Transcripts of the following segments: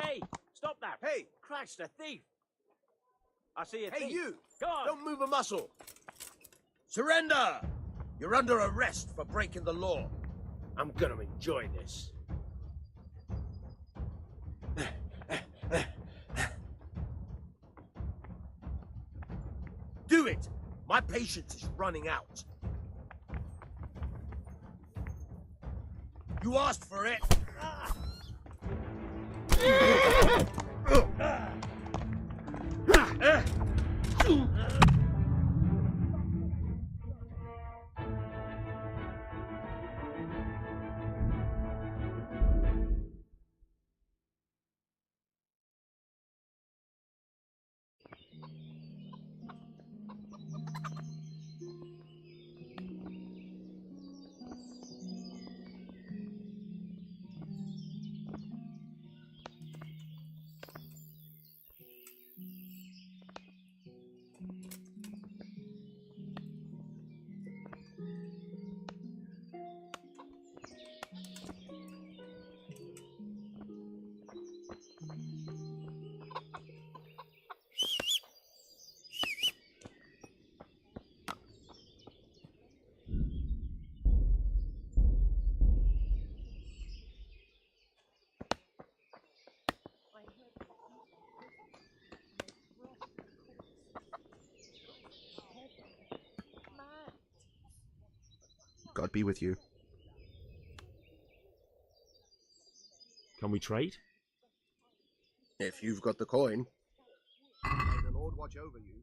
Hey, stop that. Hey! Christ, a thief. I see a thief. Hey, you! Go on. Don't move a muscle. Surrender! You're under arrest for breaking the law. I'm gonna enjoy this. Do it! My patience is running out. You asked for it. God be with you. Can we trade? If you've got the coin. May the Lord watch over you.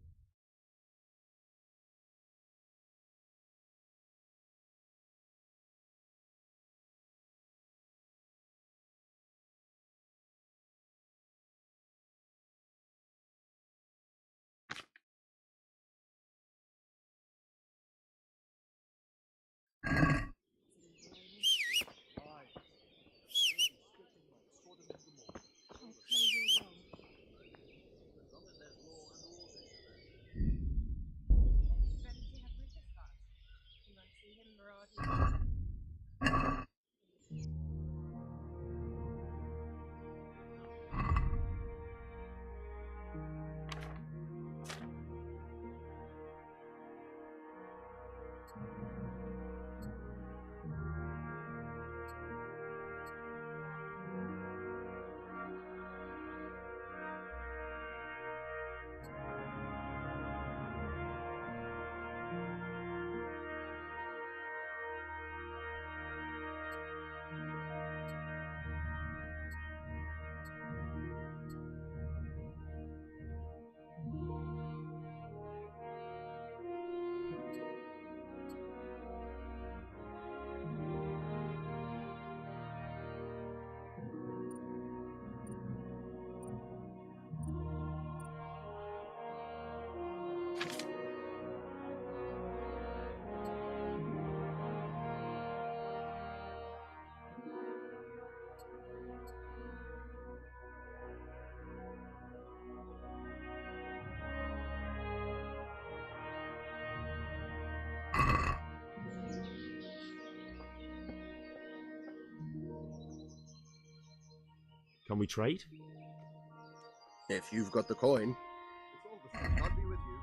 Can we trade? If you've got the coin. God be with you.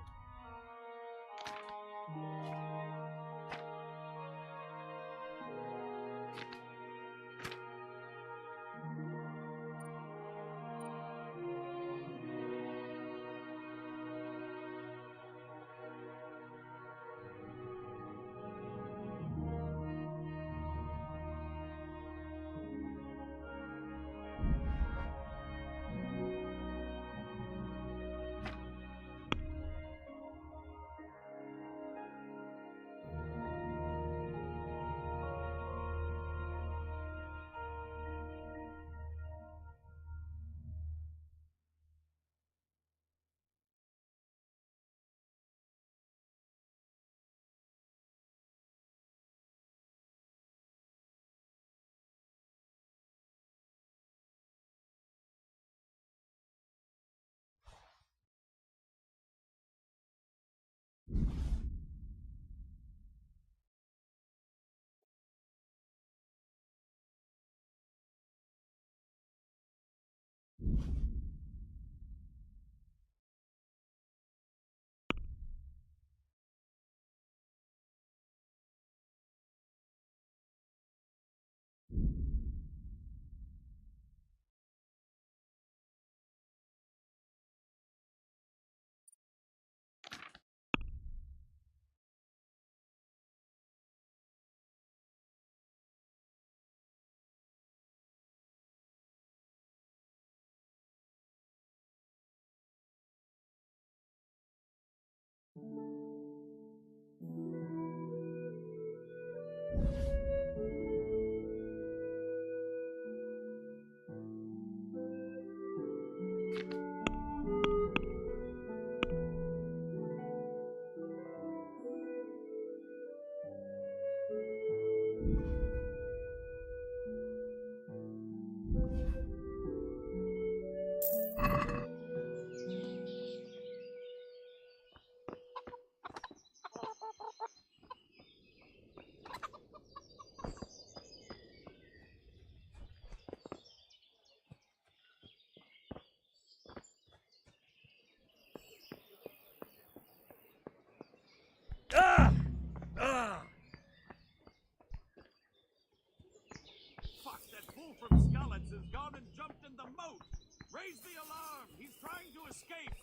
Fuck, that fool from Skalitz has gone and jumped in the moat! Raise the alarm! He's trying to escape!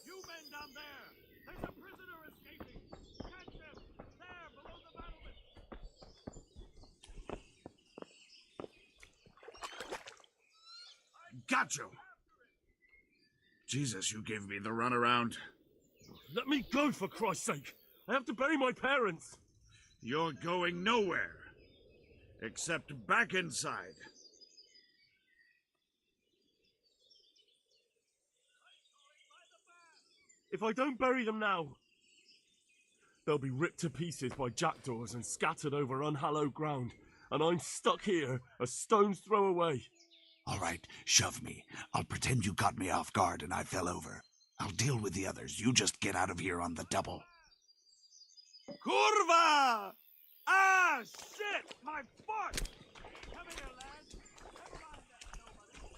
You men down there! There's a prisoner escaping! Catch him! There, below the battlement! Got you! Jesus, you gave me the runaround. Let me go, for Christ's sake! I have to bury my parents! You're going nowhere. Except back inside. If I don't bury them now, they'll be ripped to pieces by jackdaws and scattered over unhallowed ground, and I'm stuck here, a stone's throw away. All right, shove me. I'll pretend you caught me off guard and I fell over. I'll deal with the others. You just get out of here on the double. Kurva! Ah, shit! My foot! Come here, lad. Never mind that, nobody.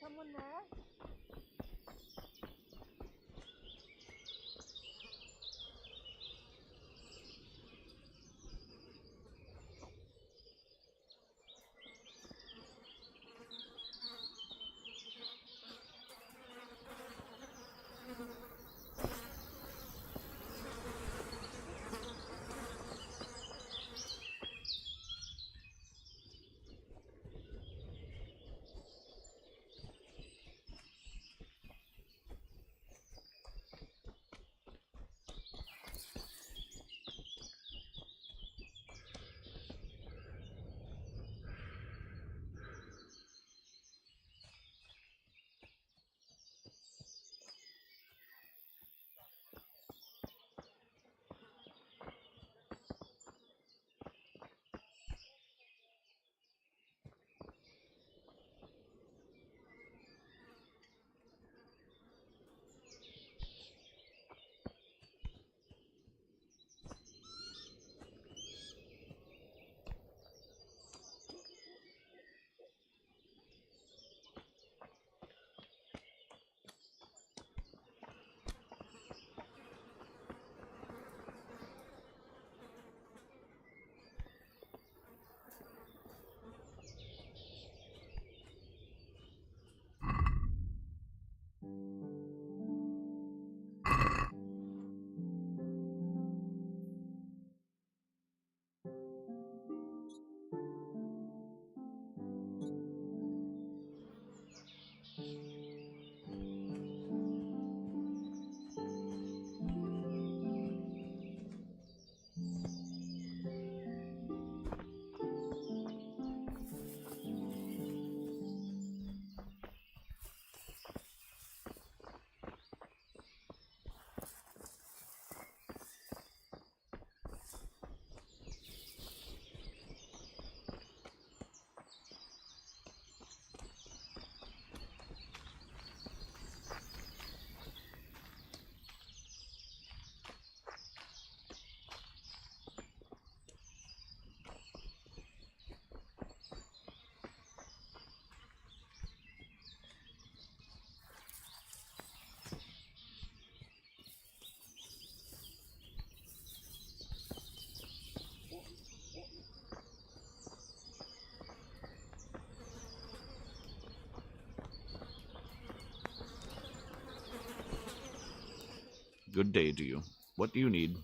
someone there? Good day to you. What do you need?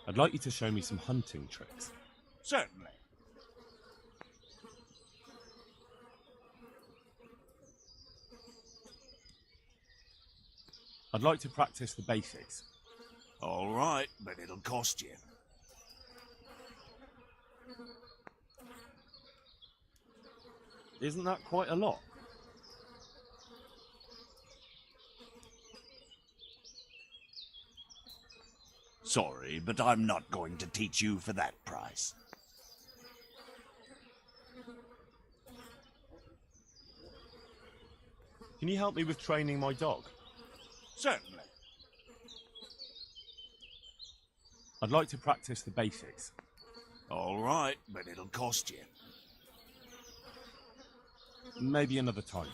I'd like you to show me some hunting tricks. Certainly. I'd like to practice the basics. All right, but it'll cost you. Isn't that quite a lot? Sorry, but I'm not going to teach you for that price. Can you help me with training my dog? Certainly. I'd like to practice the basics. All right, but it'll cost you. Maybe another time.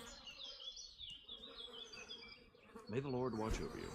May the Lord watch over you.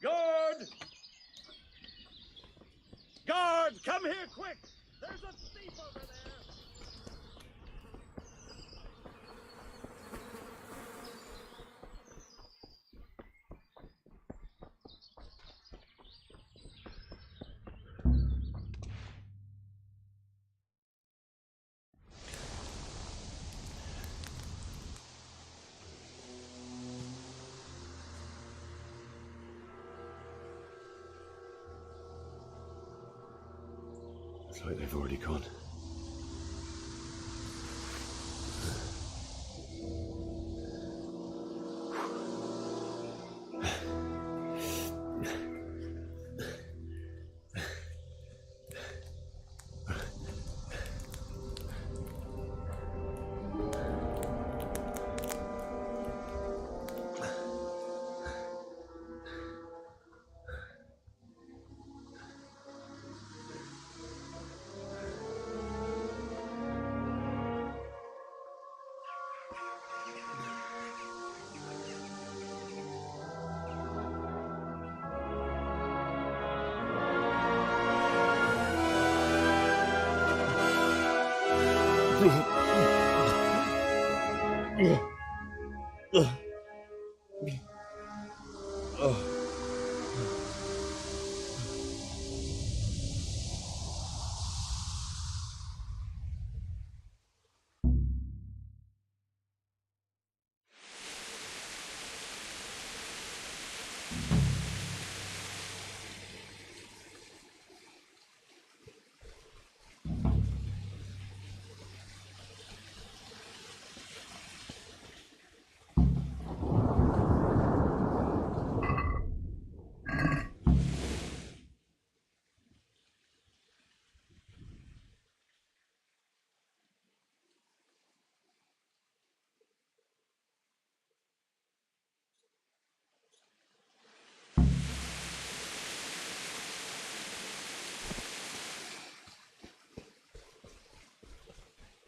Guard! Guard, come here quick! There's a thief over there! Looks like they've already gone.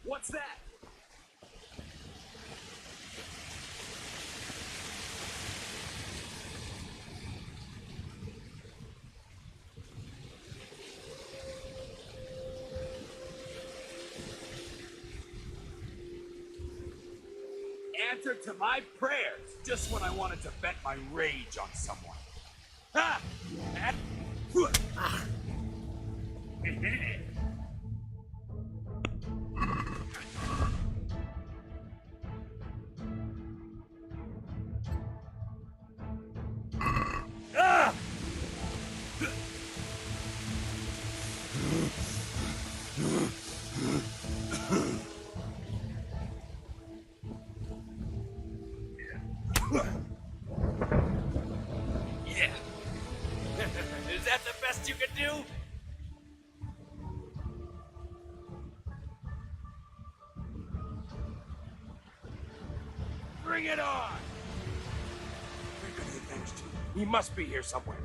What's that? Answer to my prayers, just when I wanted to vent my rage on someone. Ha! Yeah. Is that the best you can do? Bring it on! Where could he have vanished to? He must be here somewhere.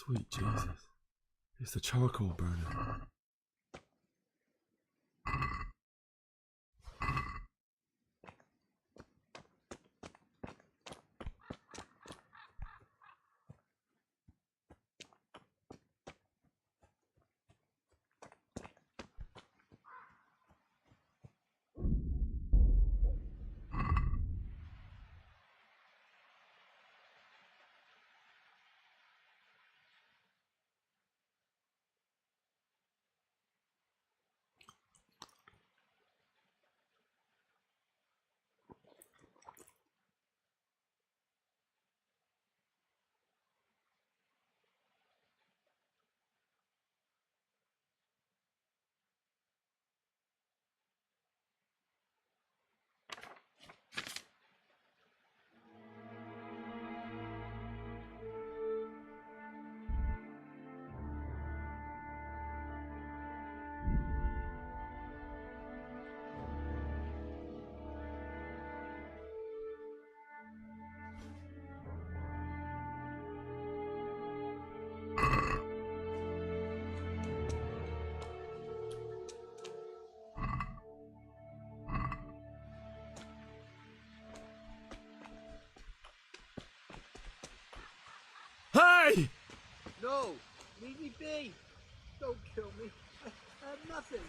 Sweet Jesus. It's the charcoal burner. Hey! No! Leave me be! Don't kill me. I have nothing.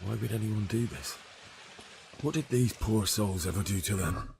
Why would anyone do this? What did these poor souls ever do to them?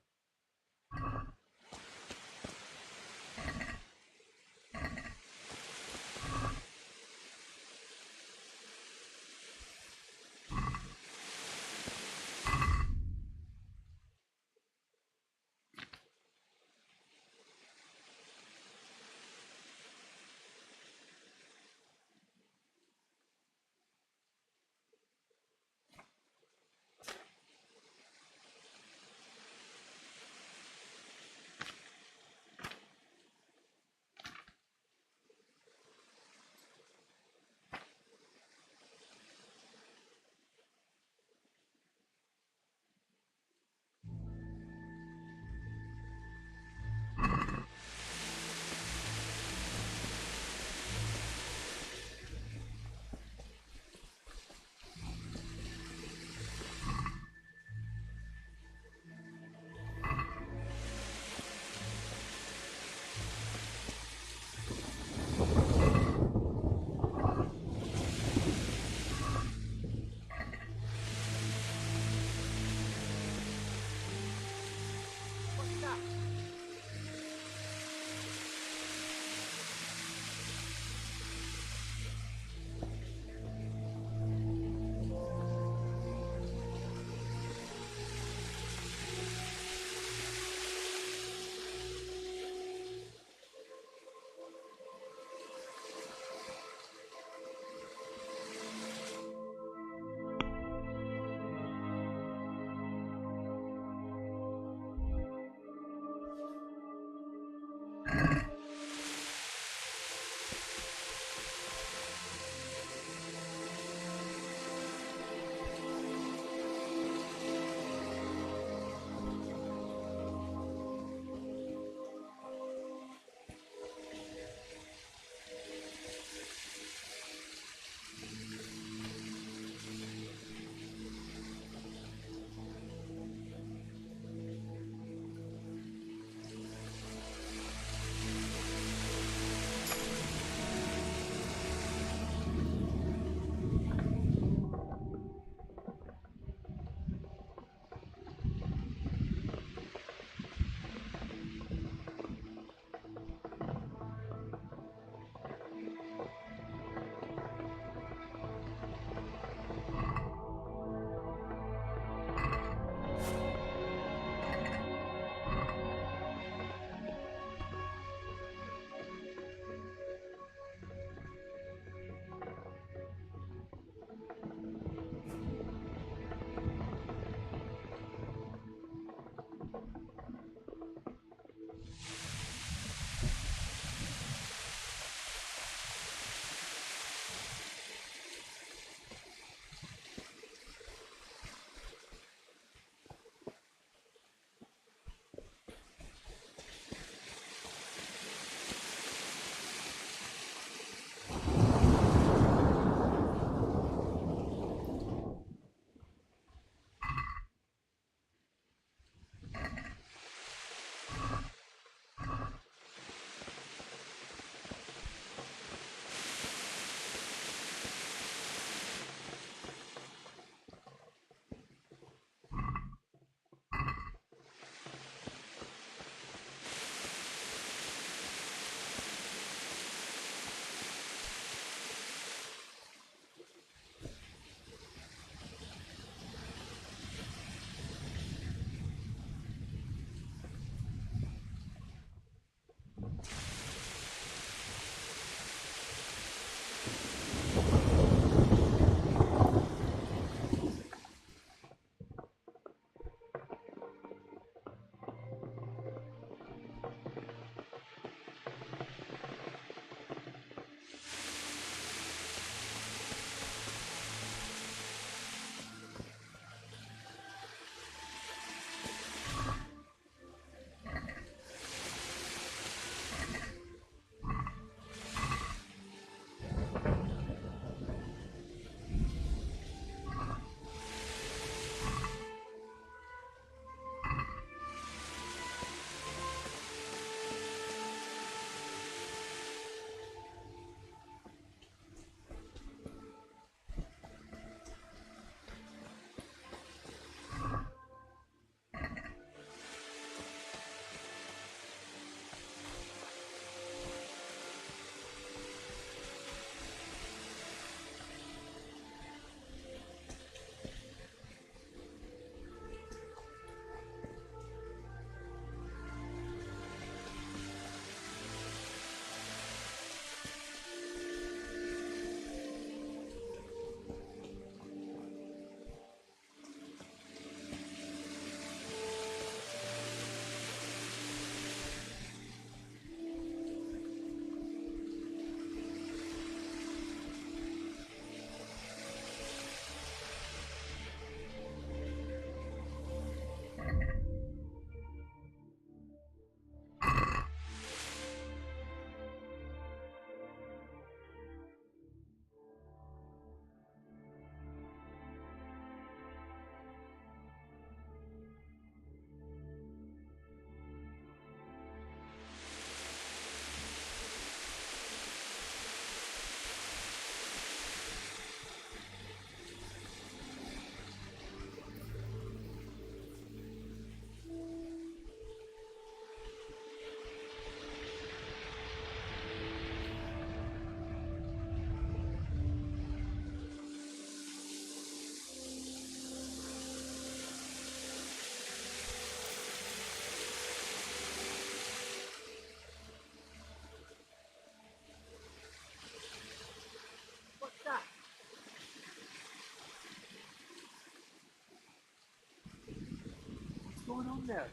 going on there?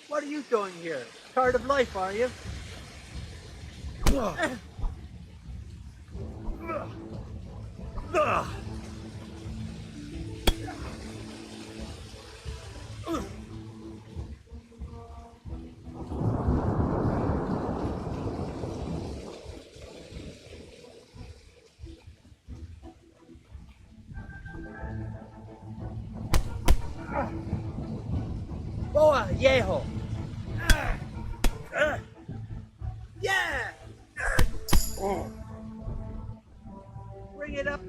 What are you doing here? Tired of life, are you? Boa, viejo! Yeah! Bring it up.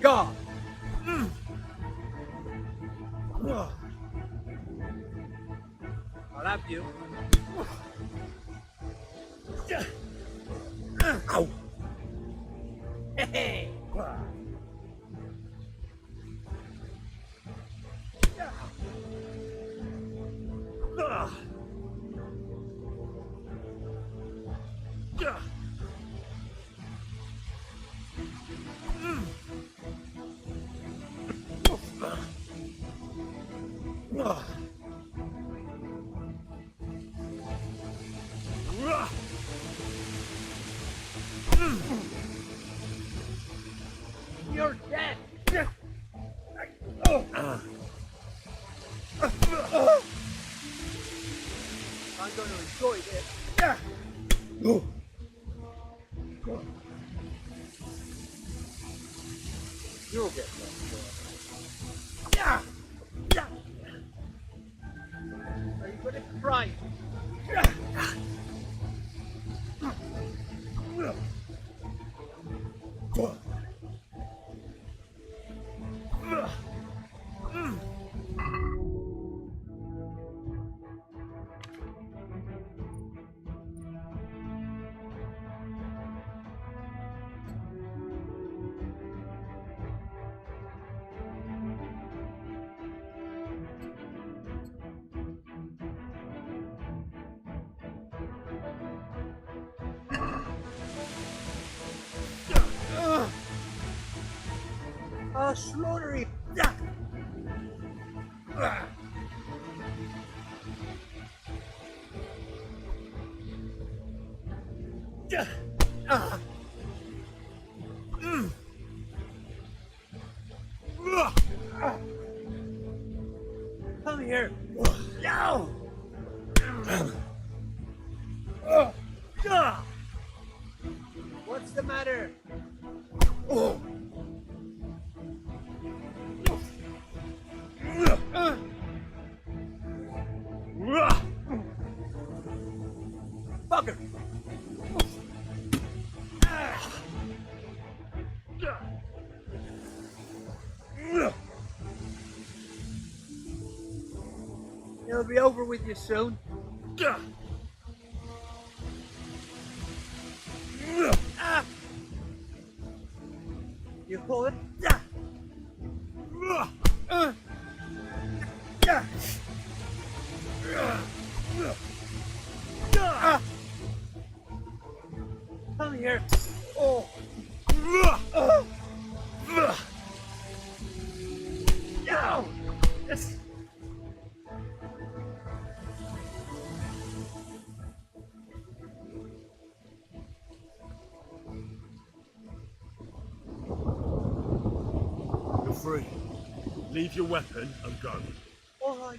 God! I'll have you. Ow! Hey! You're dead. I'm going to enjoy this. You'll get that. Are you going to cry? I'll slaughter you. Come here. No! What's the matter? Bugger! It'll be over with you soon. You pull it. Come here. Oh. No. Leave your weapon and go. Why?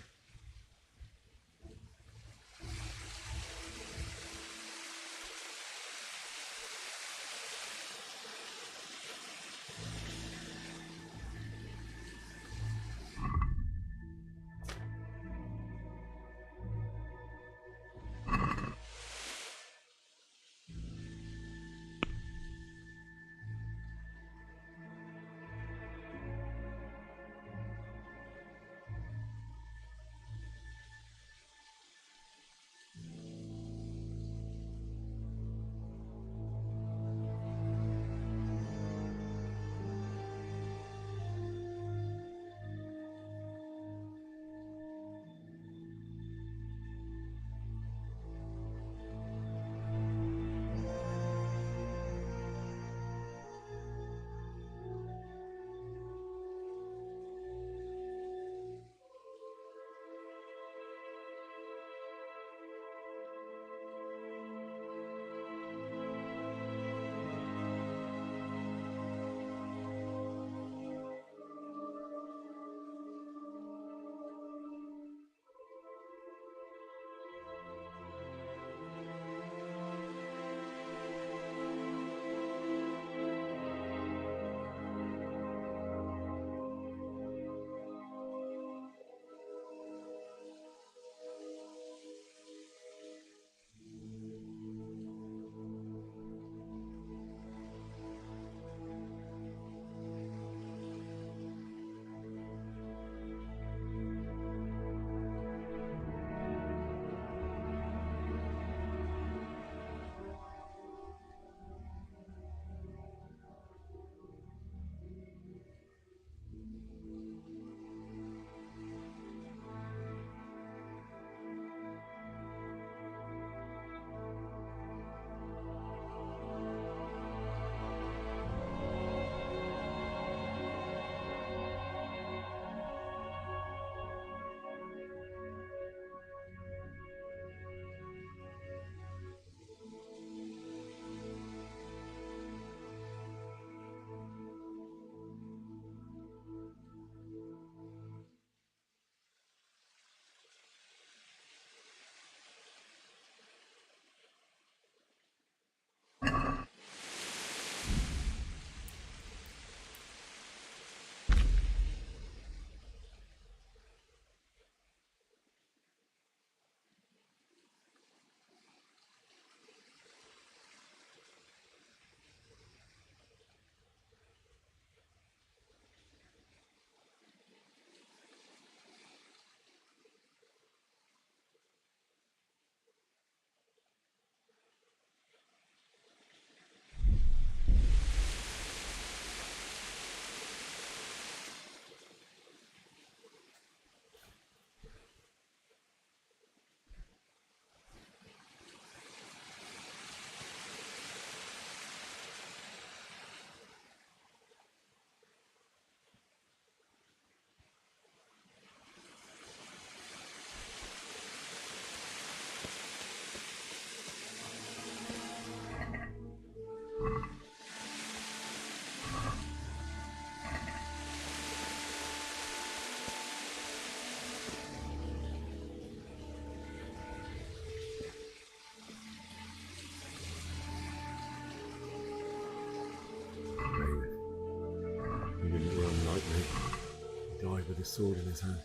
With his sword in his hand.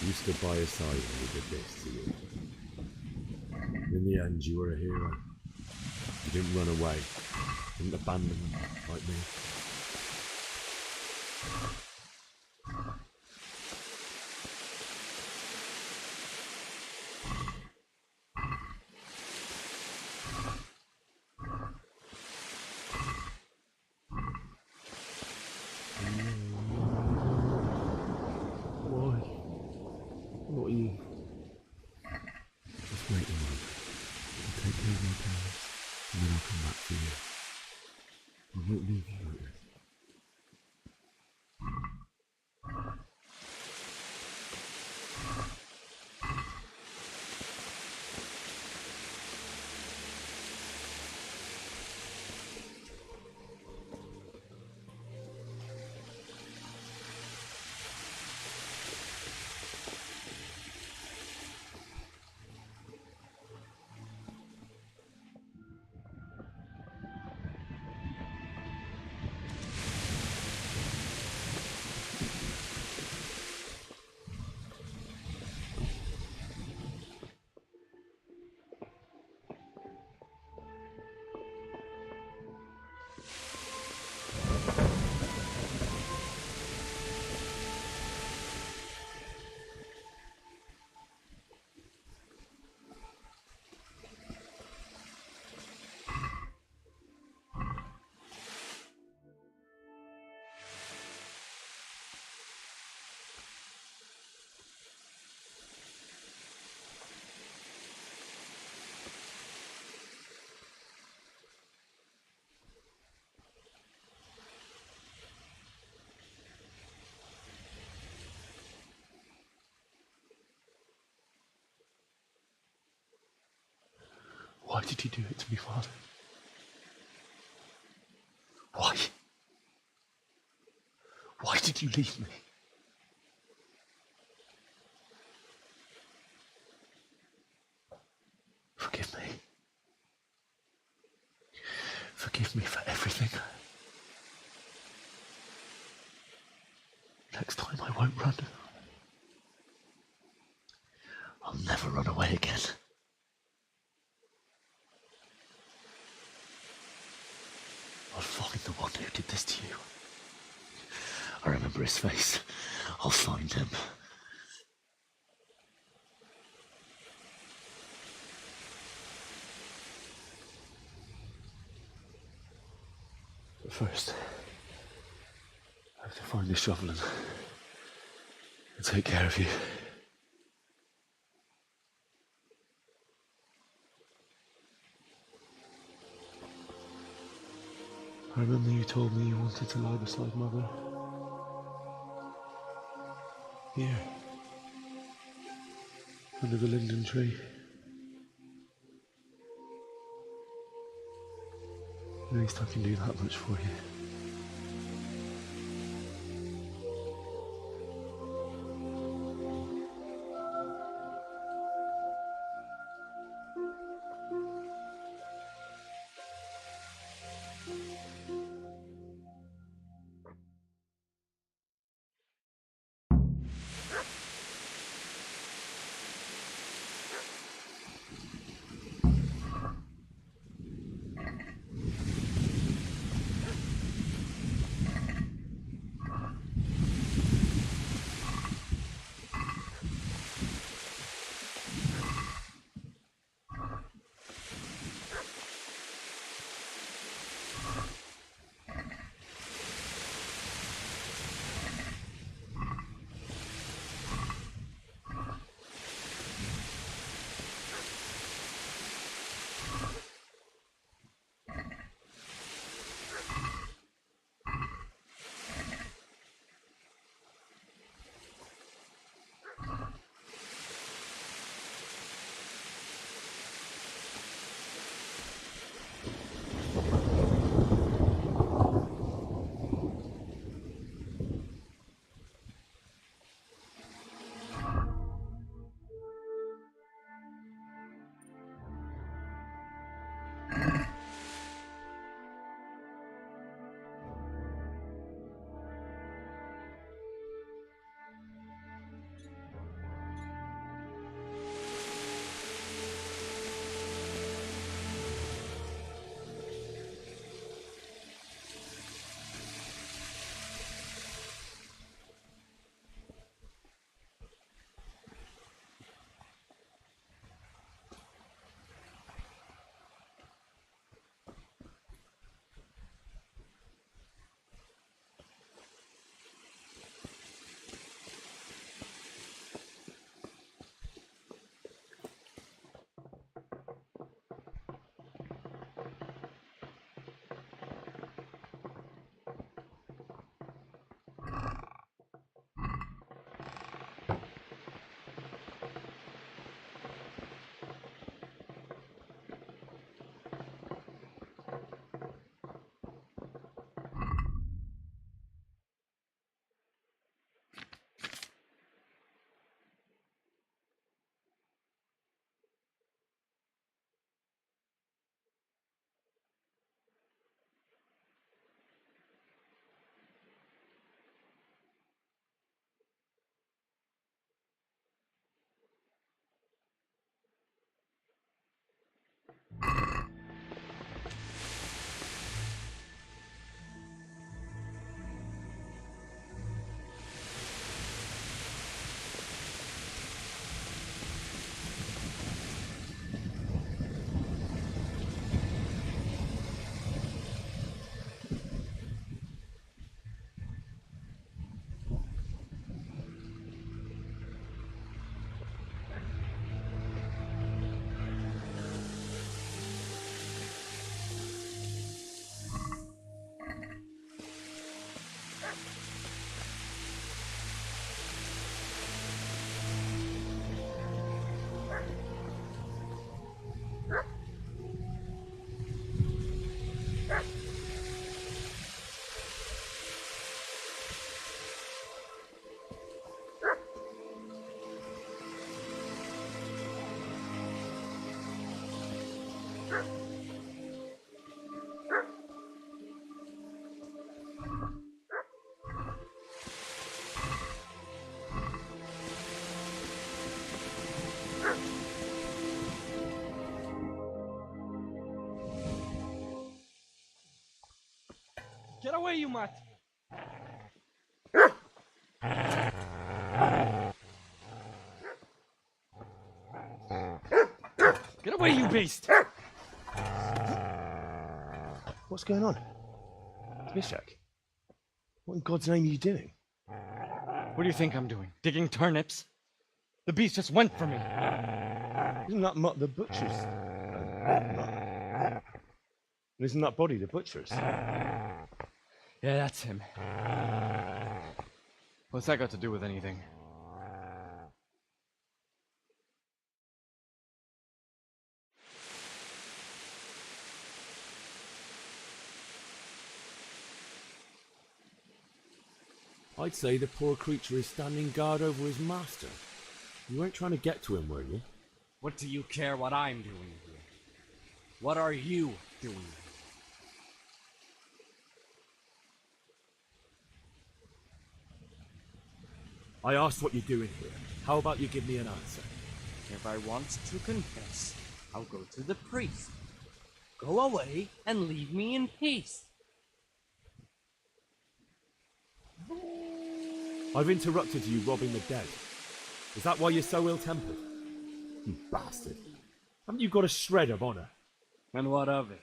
You stood by his side when he did this to you. In the end, you were a hero. You didn't run away. Didn't abandon them like me. Why? What are you? Just wait a moment. I'll take care of my dad. And then I'll come back for you. I won't leave you like this. Why did you do it to me, Father? Why? Why did you leave me? Forgive me. Forgive me for everything. Next time I won't run. I'll never run away again. I'll find the one who did this to you. I remember his face. I'll find him. But first, I have to find the shovel and take care of you. I remember you told me you wanted to lie beside Mother. Here. Under the linden tree. At least I can do that much for you. Get away, you mutt! Get away, you beast! What's going on? Mishak, what in God's name are you doing? What do you think I'm doing? Digging turnips? The beast just went for me. Isn't that Mutt the butcher's? Isn't that body the butcher's? Yeah, that's him. What's that got to do with anything? I'd say the poor creature is standing guard over his master. You weren't trying to get to him, were you? What do you care what I'm doing here? What are you doing here? I asked what you're doing here. How about you give me an answer? If I want to confess, I'll go to the priest. Go away and leave me in peace. I've interrupted you robbing the dead. Is that why you're so ill-tempered? You bastard. Haven't you got a shred of honor? And what of it?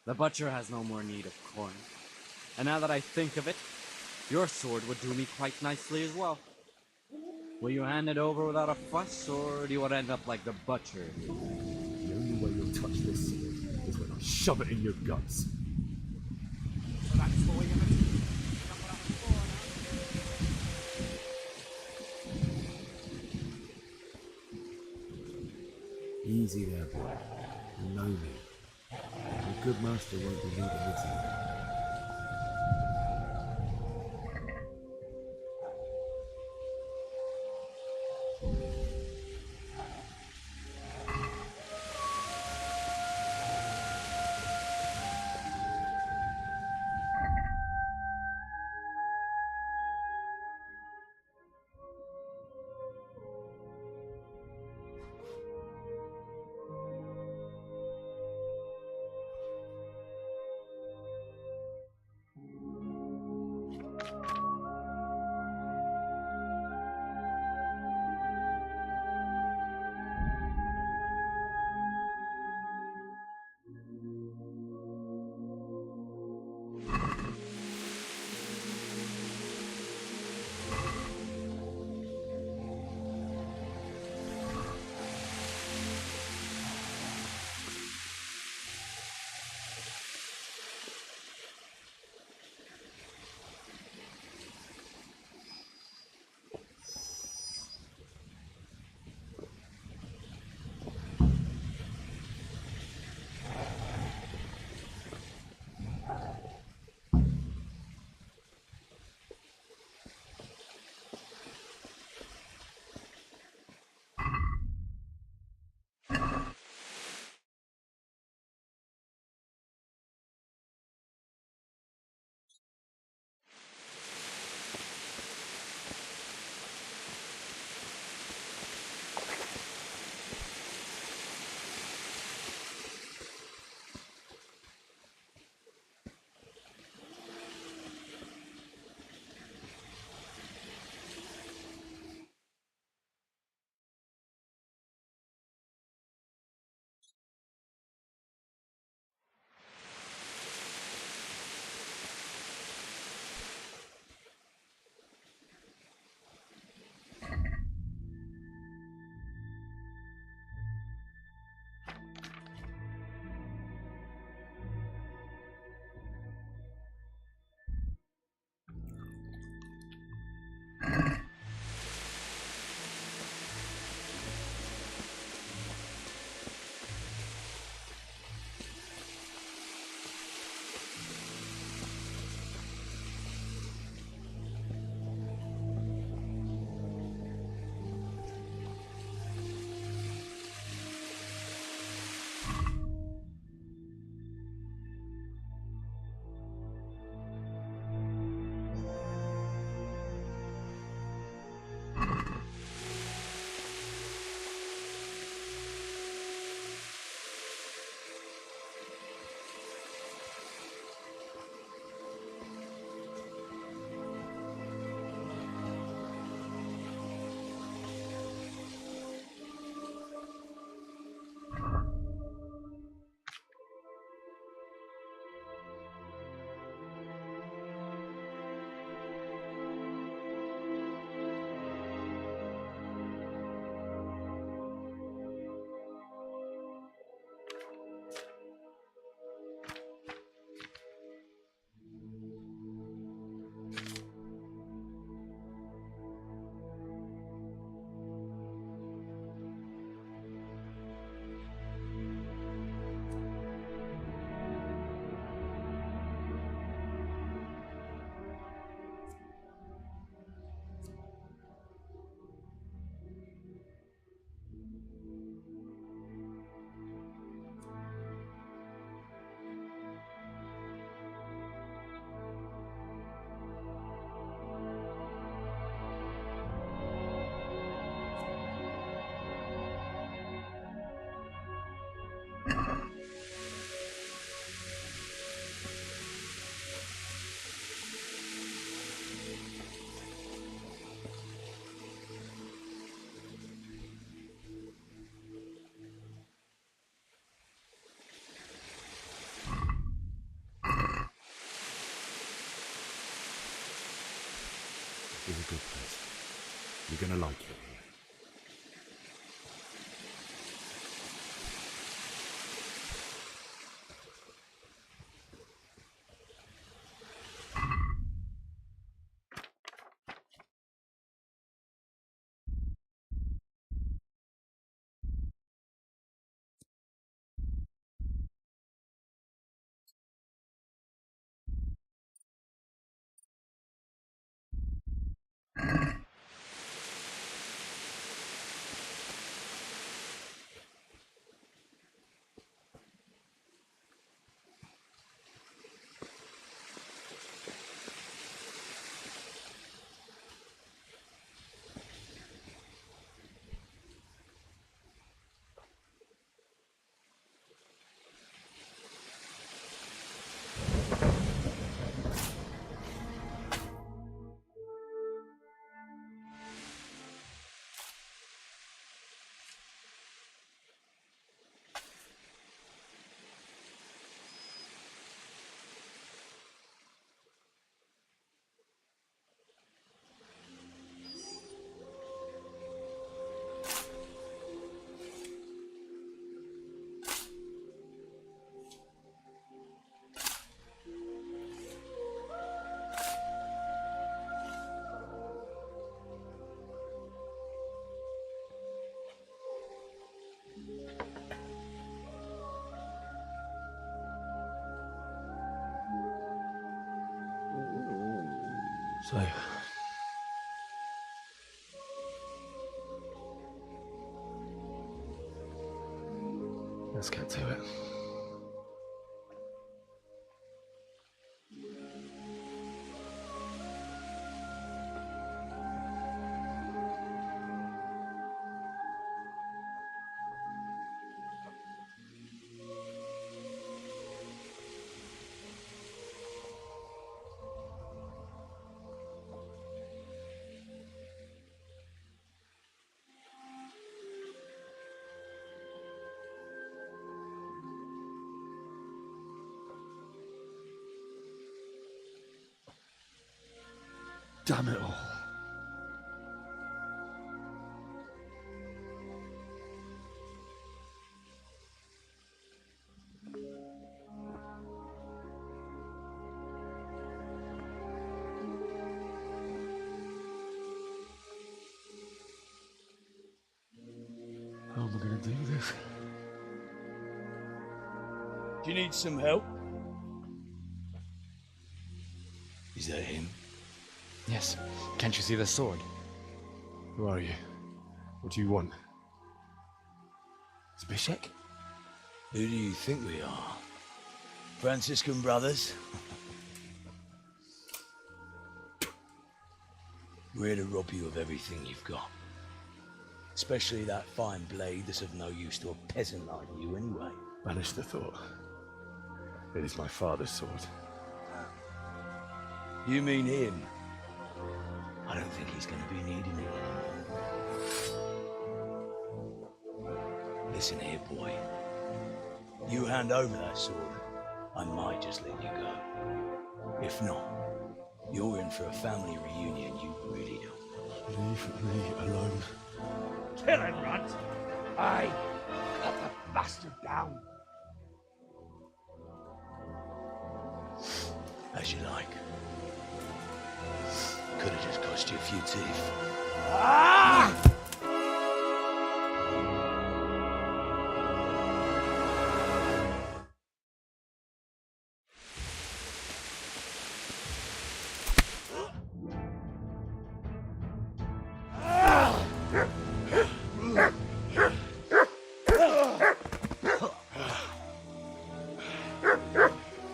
The butcher has no more need of corn. And now that I think of it, your sword would do me quite nicely as well. Will you hand it over without a fuss, or do you want to end up like the butcher? The only way you'll touch this sword is when I shove it in your guts. So that's the way of it. Easy there, boy. You know me. A good master won't be leaving it to you. is a good place. You're gonna like it here. So, let's get to it. Damn it all. How am I going to do this? Do you need some help? Is that him? Yes. Can't you see the sword? Who are you? What do you want? Zbyszek? Who do you think we are? Franciscan brothers? We're here to rob you of everything you've got. Especially that fine blade that's of no use to a peasant like you anyway. Banish the thought. It is my father's sword. You mean him? I don't think he's going to be needing it anymore. Listen here, boy. You hand over that sword, I might just let you go. If not, you're in for a family reunion you really don't. Leave me alone. Kill him, Runt! Aye, cut the bastard down. As you like. Could have just cost you a few teeth. Ah!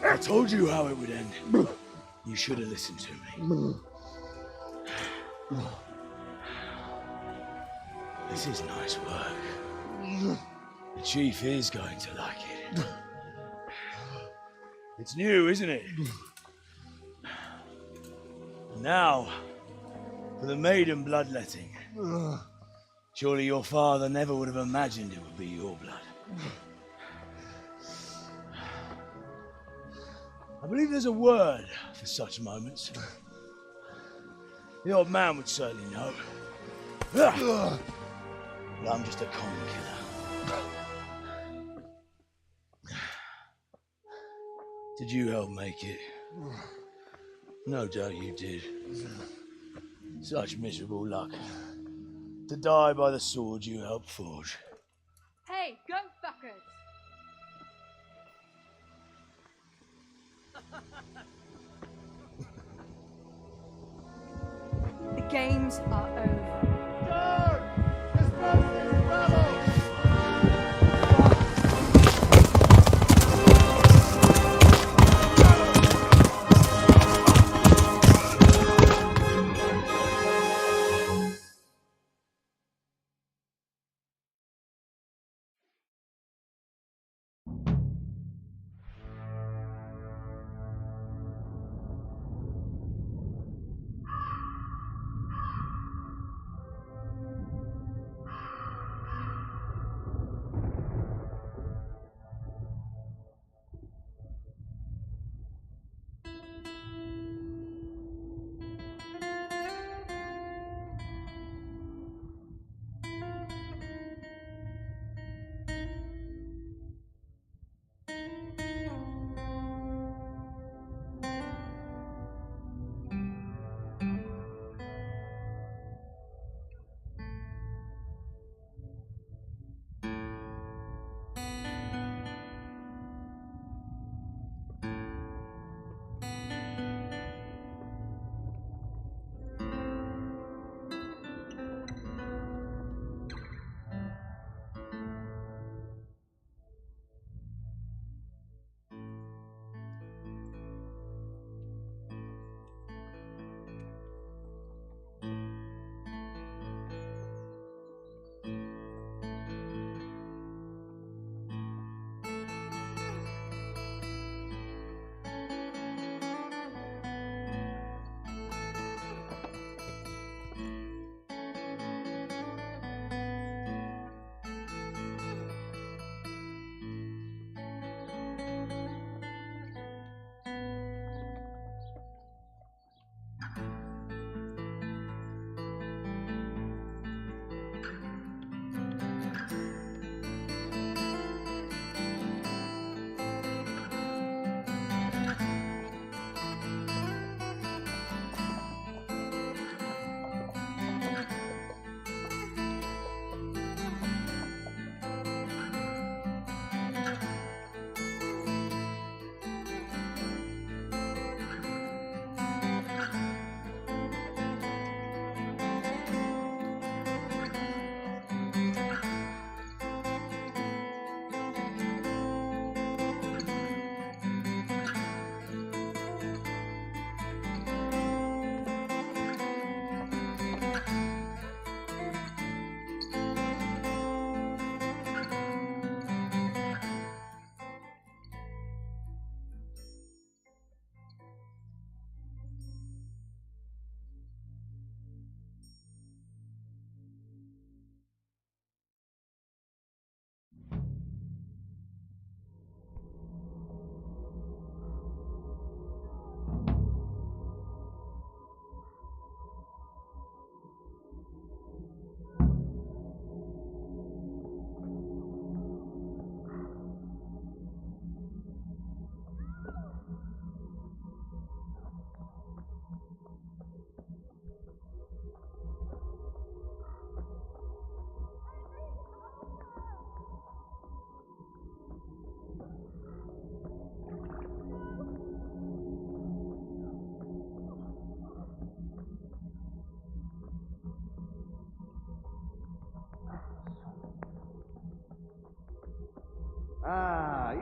I told you how it would end. You should have listened to me. This is nice work. The chief is going to like it. It's new, isn't it? Now, for the maiden bloodletting. Surely your father never would have imagined it would be your blood. I believe there's a word for such moments. The old man would certainly know. But I'm just a common killer. Did you help make it? No doubt you did. Such miserable luck. To die by the sword you helped forge. Hey, go fuckers! The games are over.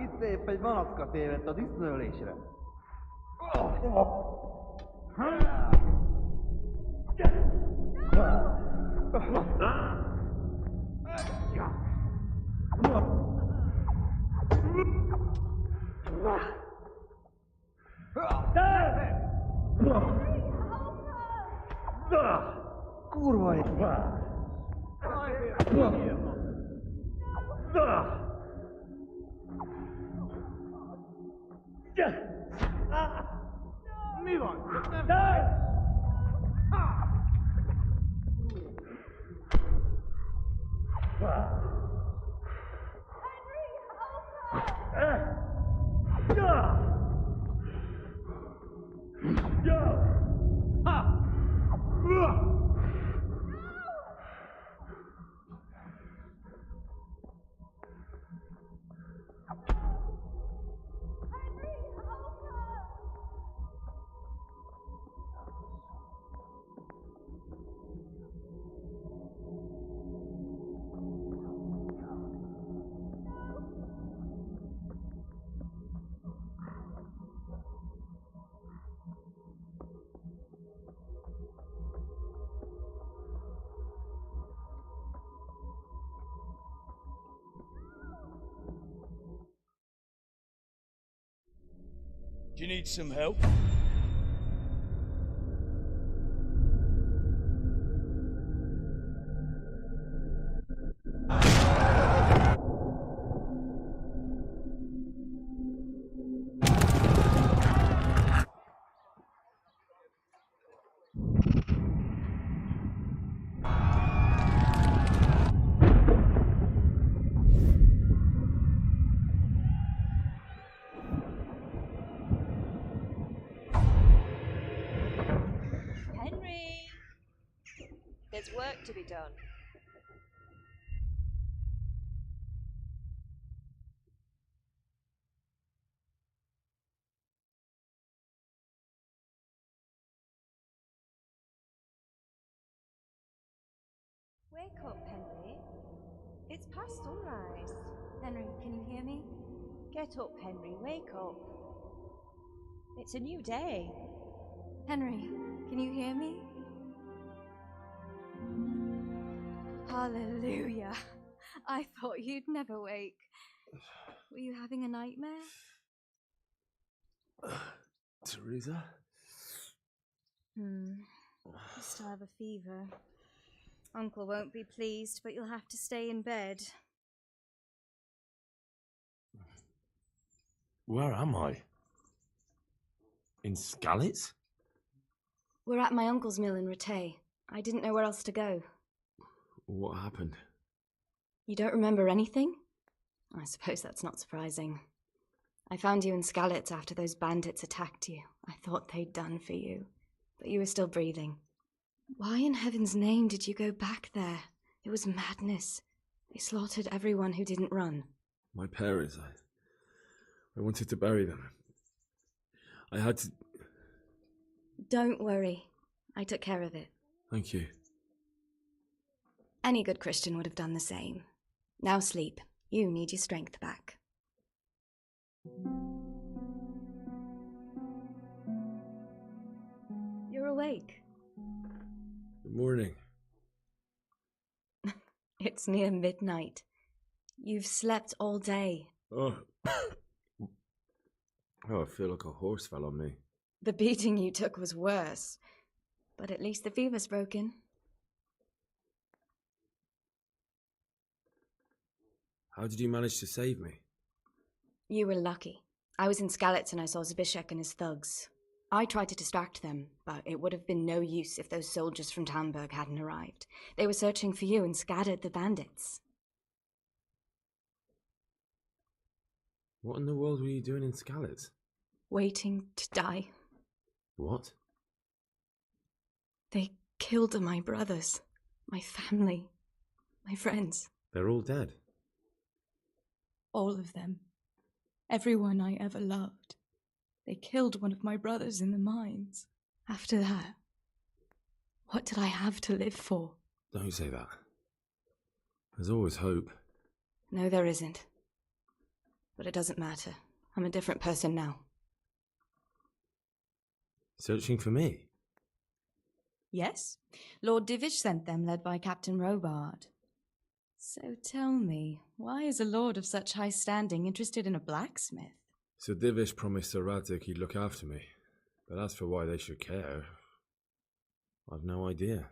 Itt épp egy malacka tévedt a disznőlésre. Kurva éppen! Mi van? Nem Do you need some help? There's work to be done. Wake up, Henry. It's past sunrise. Henry, can you hear me? Get up, Henry. Wake up. It's a new day. Henry, can you hear me? Hallelujah. I thought you'd never wake. Were you having a nightmare? Teresa? You still have a fever. Uncle won't be pleased, but you'll have to stay in bed. Where am I? In Skalitz? We're at my uncle's mill in Rattay. I didn't know where else to go. What happened? You don't remember anything? I suppose that's not surprising. I found you in Skalitz after those bandits attacked you. I thought they'd done for you, but you were still breathing. Why in heaven's name did you go back there? It was madness. They slaughtered everyone who didn't run. My parents, I wanted to bury them. I had to... Don't worry. I took care of it. Thank you. Any good Christian would have done the same. Now sleep. You need your strength back. You're awake. Good morning. It's near midnight. You've slept all day. Oh, I feel like a horse fell on me. The beating you took was worse. But at least the fever's broken. How did you manage to save me? You were lucky. I was in Skalitz and I saw Zbyszek and his thugs. I tried to distract them, but it would have been no use if those soldiers from Tamburg hadn't arrived. They were searching for you and scattered the bandits. What in the world were you doing in Skalitz? Waiting to die. What? They killed my brothers, my family, my friends. They're all dead. All of them. Everyone I ever loved. They killed one of my brothers in the mines. After that, what did I have to live for? Don't say that. There's always hope. No, there isn't. But it doesn't matter. I'm a different person now. Searching for me? Yes. Lord Divish sent them, led by Captain Robard. So tell me, why is a lord of such high standing interested in a blacksmith? So Divish promised Sir Radzik he'd look after me. But as for why they should care, I've no idea.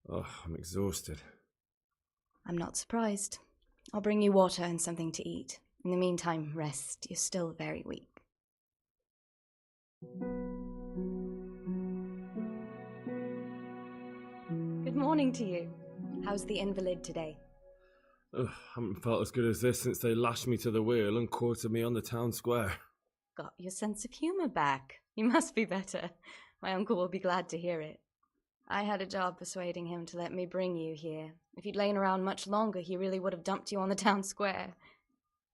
Oh, I'm exhausted. I'm not surprised. I'll bring you water and something to eat. In the meantime, rest. You're still very weak. morning to you. How's the invalid today? Ugh, haven't felt as good as this since they lashed me to the wheel and quartered me on the town square. Got your sense of humour back. You must be better. My uncle will be glad to hear it. I had a job persuading him to let me bring you here. If you'd lain around much longer, he really would have dumped you on the town square.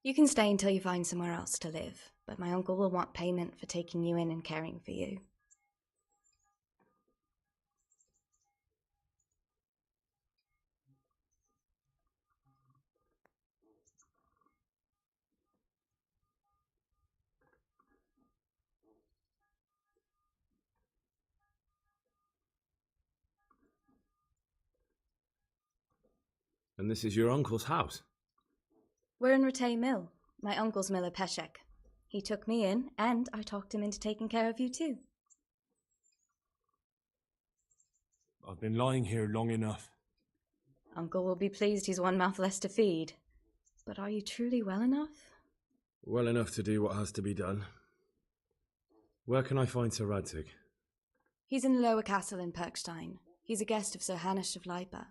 You can stay until you find somewhere else to live, but my uncle will want payment for taking you in and caring for you. And this is your uncle's house? We're in Rattay Mill, my uncle's mill at Peshek. He took me in, and I talked him into taking care of you too. I've been lying here long enough. Uncle will be pleased he's one mouth less to feed. But are you truly well enough? Well enough to do what has to be done. Where can I find Sir Radzig? He's in the lower castle in Perkstein. He's a guest of Sir Hanush of Leipa.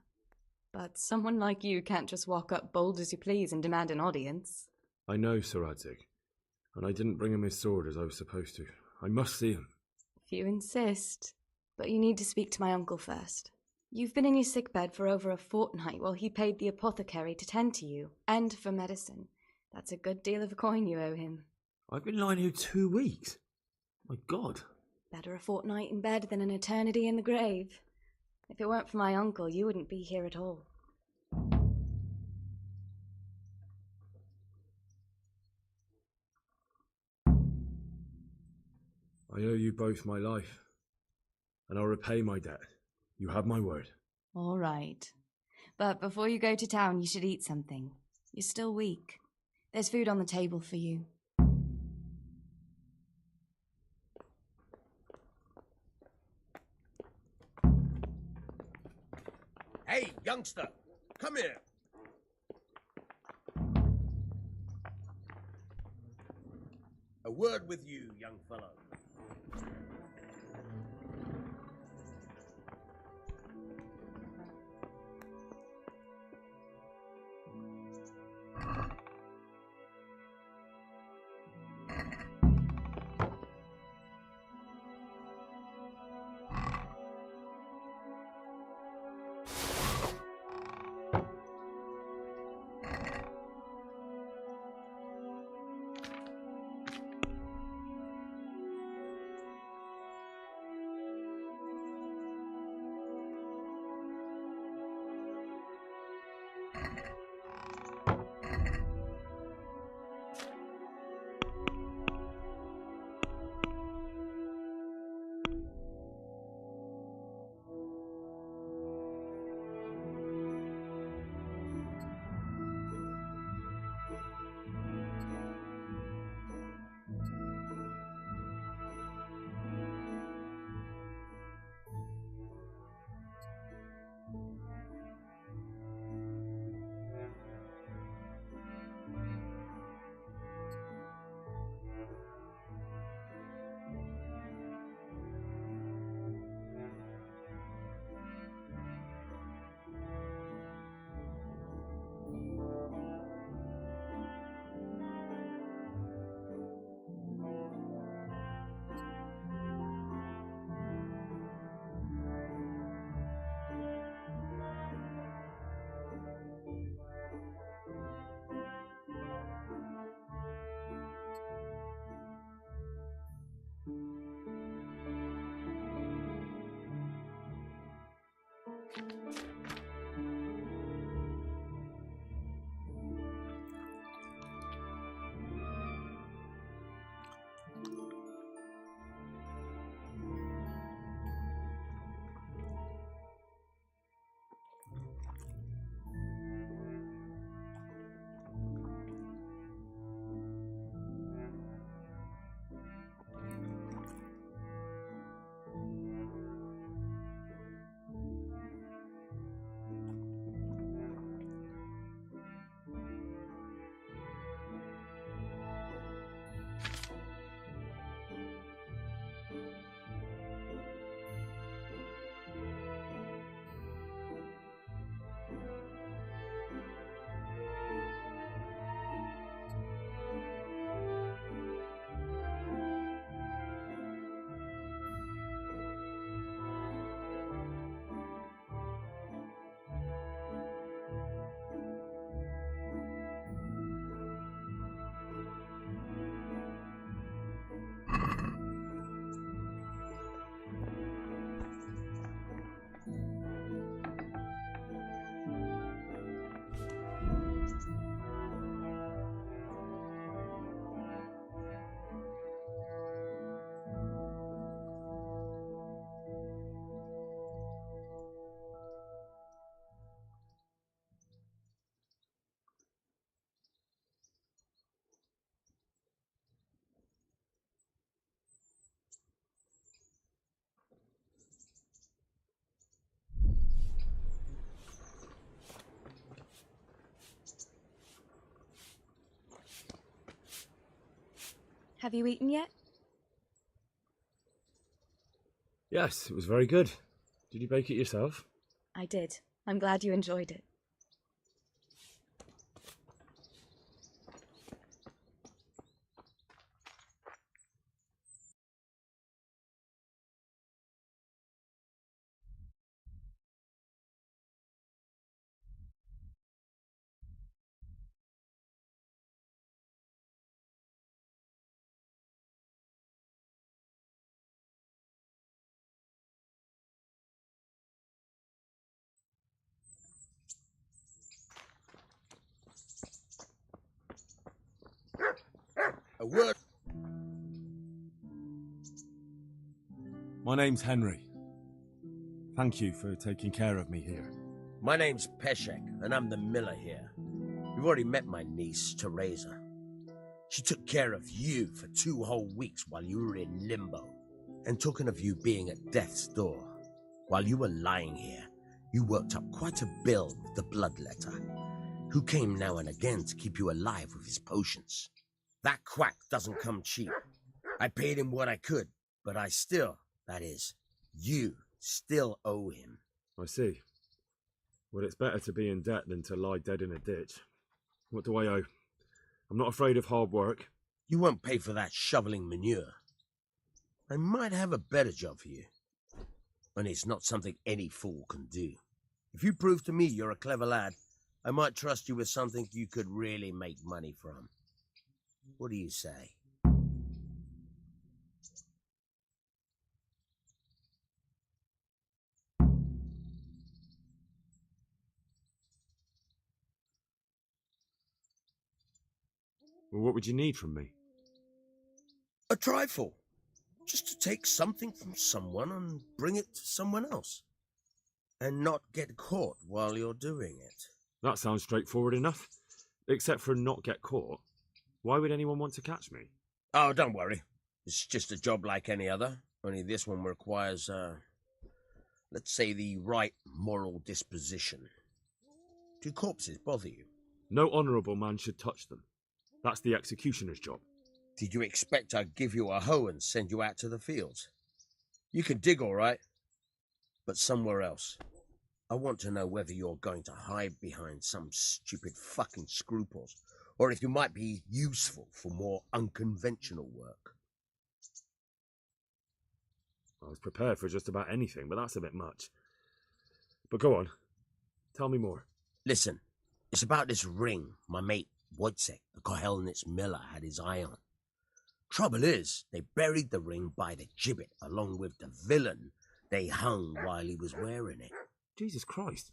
But someone like you can't just walk up bold as you please and demand an audience. I know Sir Radzig, and I didn't bring him his sword as I was supposed to. I must see him. If you insist. But you need to speak to my uncle first. You've been in your sickbed for over a fortnight while he paid the apothecary to tend to you, and for medicine. That's a good deal of coin you owe him. I've been lying here 2 weeks. My God. Better a fortnight in bed than an eternity in the grave. If it weren't for my uncle, you wouldn't be here at all. I owe you both my life, and I'll repay my debt. You have my word. All right. But before you go to town, you should eat something. You're still weak. There's food on the table for you. Hey, youngster, come here. A word with you, young fellow. Have you eaten yet? Yes, it was very good. Did you bake it yourself? I did. I'm glad you enjoyed it. A word. My name's Henry. Thank you for taking care of me here. My name's Peshek, and I'm the miller here. You've already met my niece, Teresa. She took care of you for 2 whole weeks while you were in limbo. And talking of you being at death's door, while you were lying here, you worked up quite a bill with the bloodletter, who came now and again to keep you alive with his potions. That quack doesn't come cheap. I paid him what I could, but I still, that is, you still owe him. I see. Well, it's better to be in debt than to lie dead in a ditch. What do I owe? I'm not afraid of hard work. You won't pay for that shoveling manure. I might have a better job for you. And it's not something any fool can do. If you prove to me you're a clever lad, I might trust you with something you could really make money from. What do you say? Well, what would you need from me? A trifle. Just to take something from someone and bring it to someone else. And not get caught while you're doing it. That sounds straightforward enough. Except for not get caught. Why would anyone want to catch me? Oh, don't worry. It's just a job like any other. Only this one requires, let's say, the right moral disposition. Do corpses bother you? No honourable man should touch them. That's the executioner's job. Did you expect I'd give you a hoe and send you out to the fields? You can dig all right, but somewhere else. I want to know whether you're going to hide behind some stupid fucking scruples, or if you might be useful for more unconventional work. I was prepared for just about anything, but that's a bit much. But go on. Tell me more. Listen, it's about this ring my mate Wojciech, the Kohelnitz miller, had his eye on. Trouble is, they buried the ring by the gibbet along with the villain they hung while he was wearing it. Jesus Christ.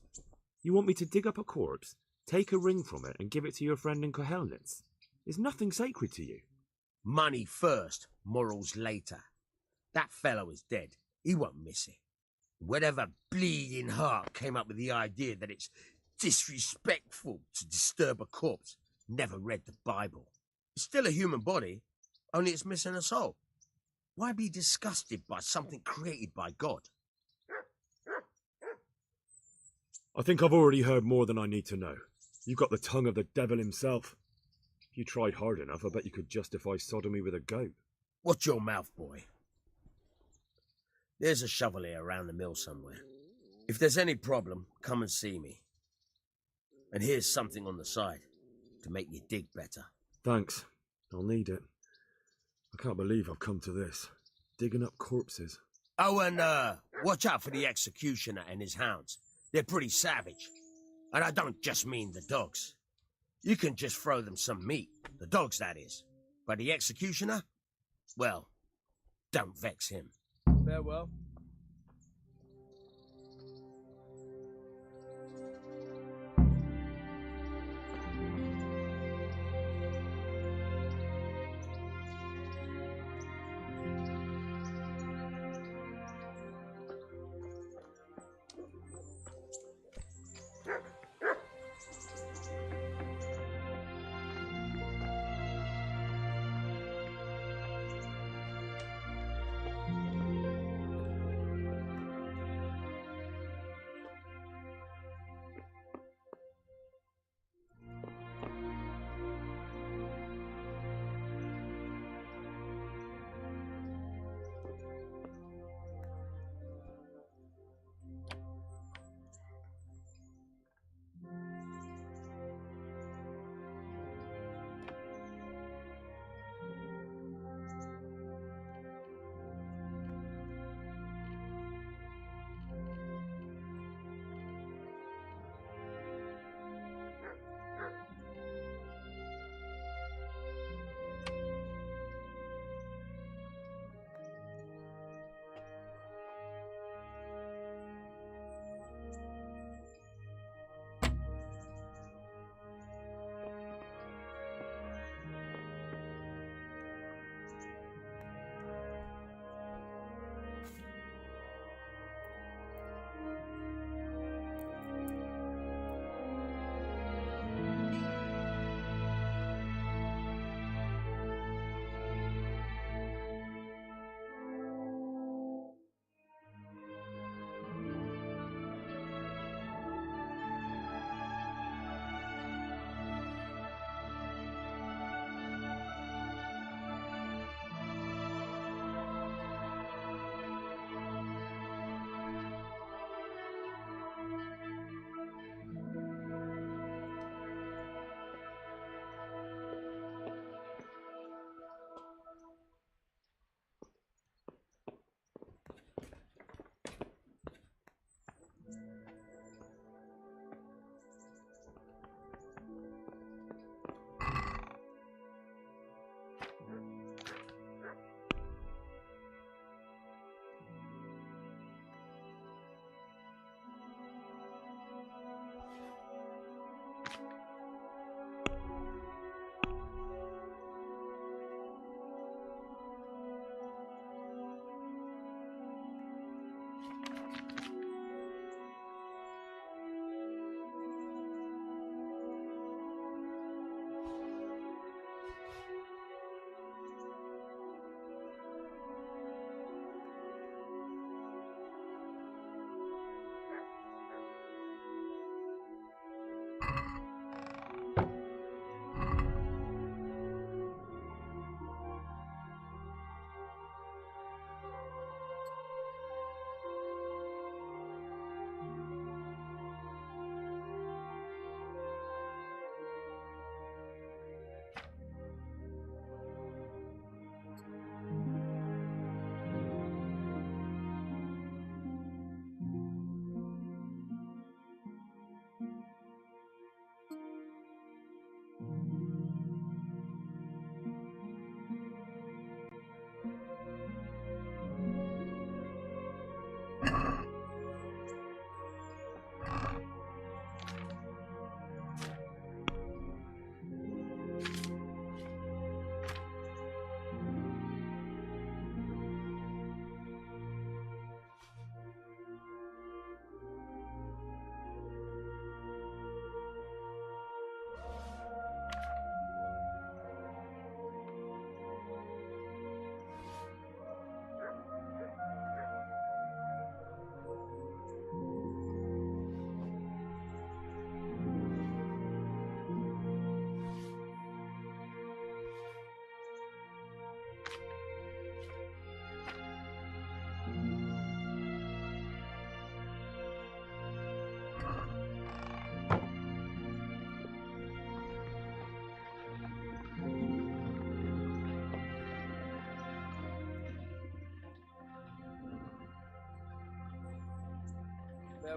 You want me to dig up a corpse, take a ring from it, and give it to your friend in Kohelnitz? Is nothing sacred to you? Money first, morals later. That fellow is dead. He won't miss it. Whatever bleeding heart came up with the idea that it's disrespectful to disturb a corpse never read the Bible. It's still a human body, only it's missing a soul. Why be disgusted by something created by God? I think I've already heard more than I need to know. You've got the tongue of the devil himself. If you tried hard enough, I bet you could justify sodomy with a goat. Watch your mouth, boy. There's a shovel here around the mill somewhere. If there's any problem, come and see me. And here's something on the side to make you dig better. Thanks. I'll need it. I can't believe I've come to this. Digging up corpses. Oh, and watch out for the executioner and his hounds. They're pretty savage. And I don't just mean the dogs. You can just throw them some meat. The dogs, that is. But the executioner? Well, don't vex him. Farewell.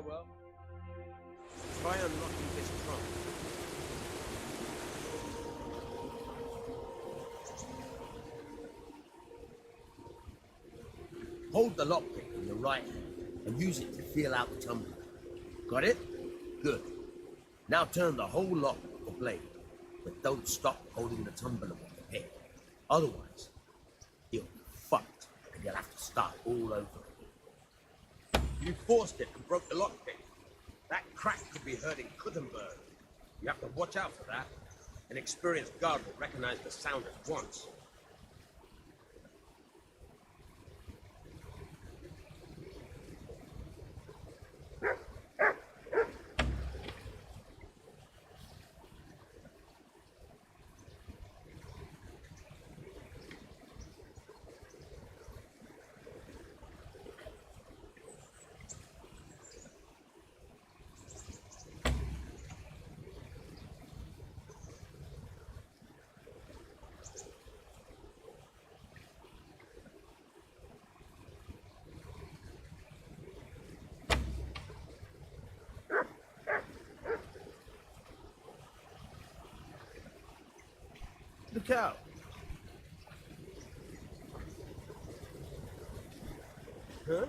well. Try unlocking this trunk. Hold the lockpick in your right hand and use it to feel out the tumbler. Got it? Good. Now turn the whole lock with the blade, but don't stop holding the tumbler with the pick. Otherwise, you'll be fucked and you'll have to start all over again. You forced it and broke the lockpick. That crack could be heard in Kuttenberg. You have to watch out for that. An experienced guard will recognize the sound at once. Look out! Huh?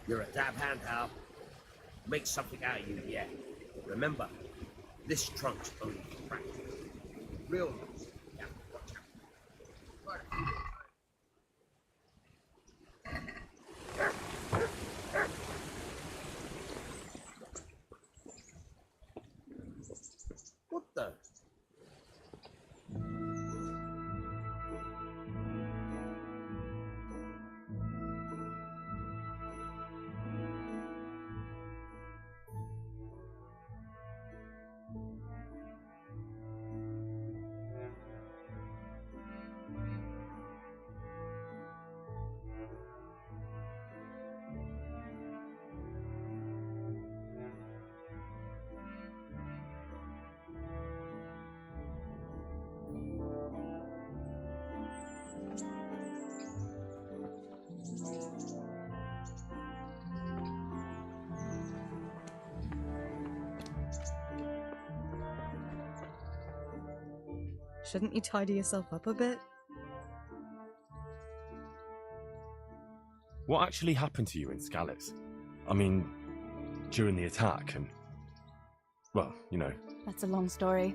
You're a dab hand, Hal. Make something out of you yet. Remember, this trunk's only for practice. Real ones, you have to watch out. What the? Shouldn't you tidy yourself up a bit? What actually happened to you in Skalitz? I mean, during the attack and... well, you know, That's a long story.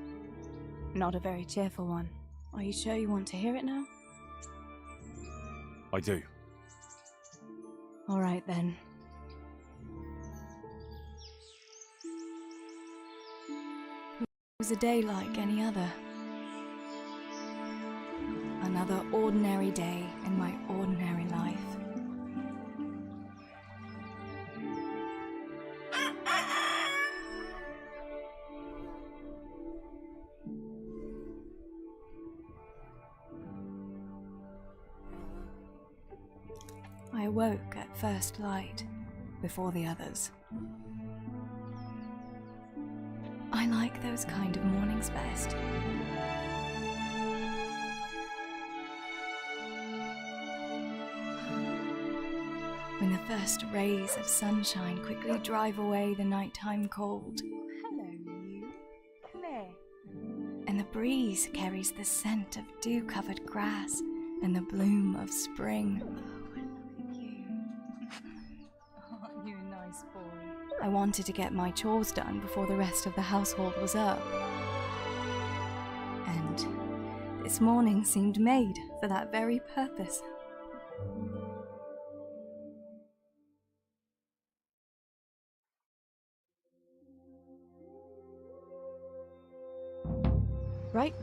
Not a very cheerful one. Are you sure you want to hear it now? I do. All right then. It was a day like any other. Another ordinary day in my ordinary life. I awoke at first light, before the others. I like those kind of mornings best. When the first rays of sunshine quickly drive away the nighttime cold. Hello, you. Come here. And the breeze carries the scent of dew-covered grass and the bloom of spring. Aren't you a nice boy? I wanted to get my chores done before the rest of the household was up. And this morning seemed made for that very purpose. Right,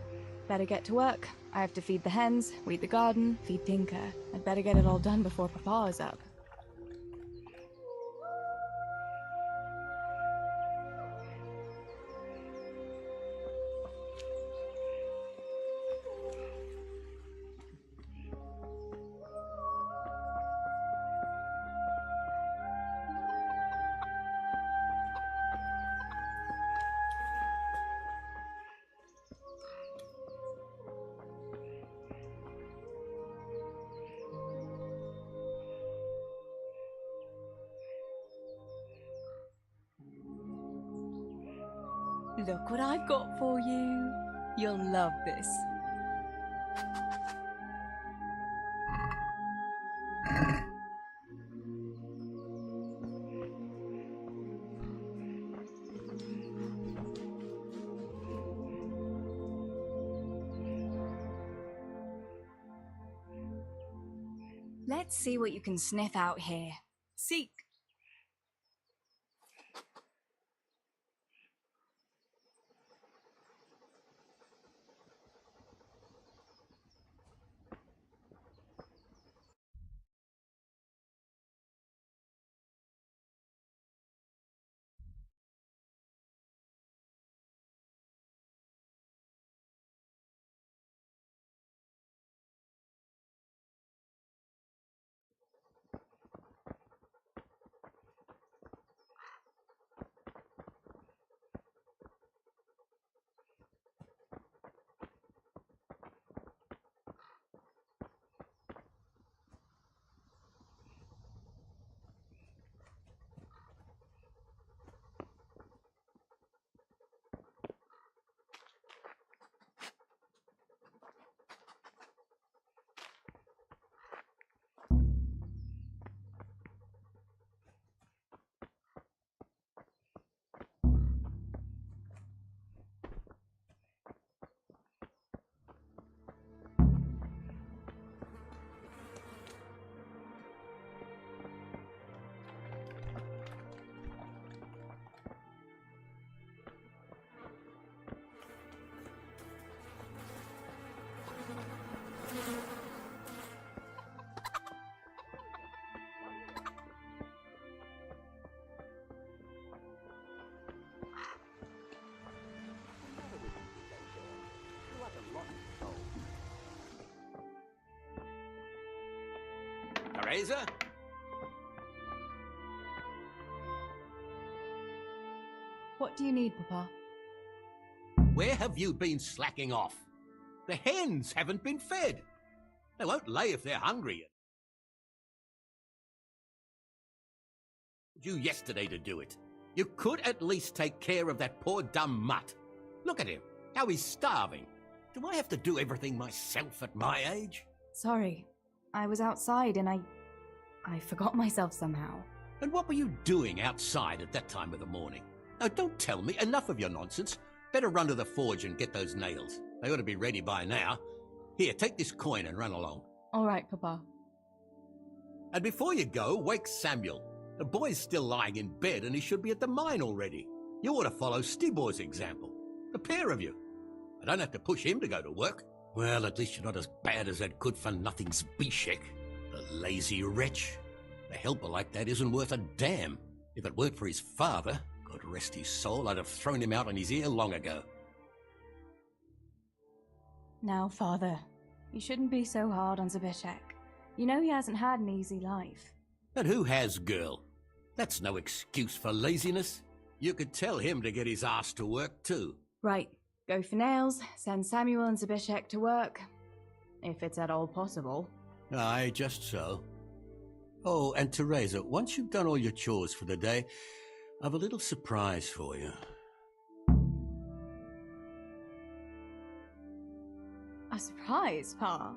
better get to work. I have to feed the hens, weed the garden, feed Tinker. I'd better get it all done before Papa is up. Look what I've got for you. You'll love this. Let's see what you can sniff out here. Seek. Teresa? What do you need, Papa? Where have you been slacking off? The hens haven't been fed. They won't lay if they're hungry. You yesterday to do it. You could at least take care of that poor dumb mutt. Look at him, how he's starving. Do I have to do everything myself at my age? Sorry. I was outside and I forgot myself somehow. And what were you doing outside at that time of the morning? Oh, don't tell me. Enough of your nonsense. Better run to the forge and get those nails. They ought to be ready by now. Here, take this coin and run along. All right, Papa. And before you go, wake Samuel. The boy's still lying in bed and he should be at the mine already. You ought to follow Stibor's example. The pair of you. I don't have to push him to go to work. Well, at least you're not as bad as that good-for-nothing Zbyszek. The lazy wretch. A helper like that isn't worth a damn. If it weren't for his father, God rest his soul, I'd have thrown him out on his ear long ago. Now, Father, you shouldn't be so hard on Zbyszek. You know he hasn't had an easy life. And who has, girl? That's no excuse for laziness. You could tell him to get his ass to work, too. Right. Go for nails, send Samuel and Zbyszek to work. If it's at all possible. Aye, just so. Oh, and Teresa, once you've done all your chores for the day, I've a little surprise for you. A surprise, Pa?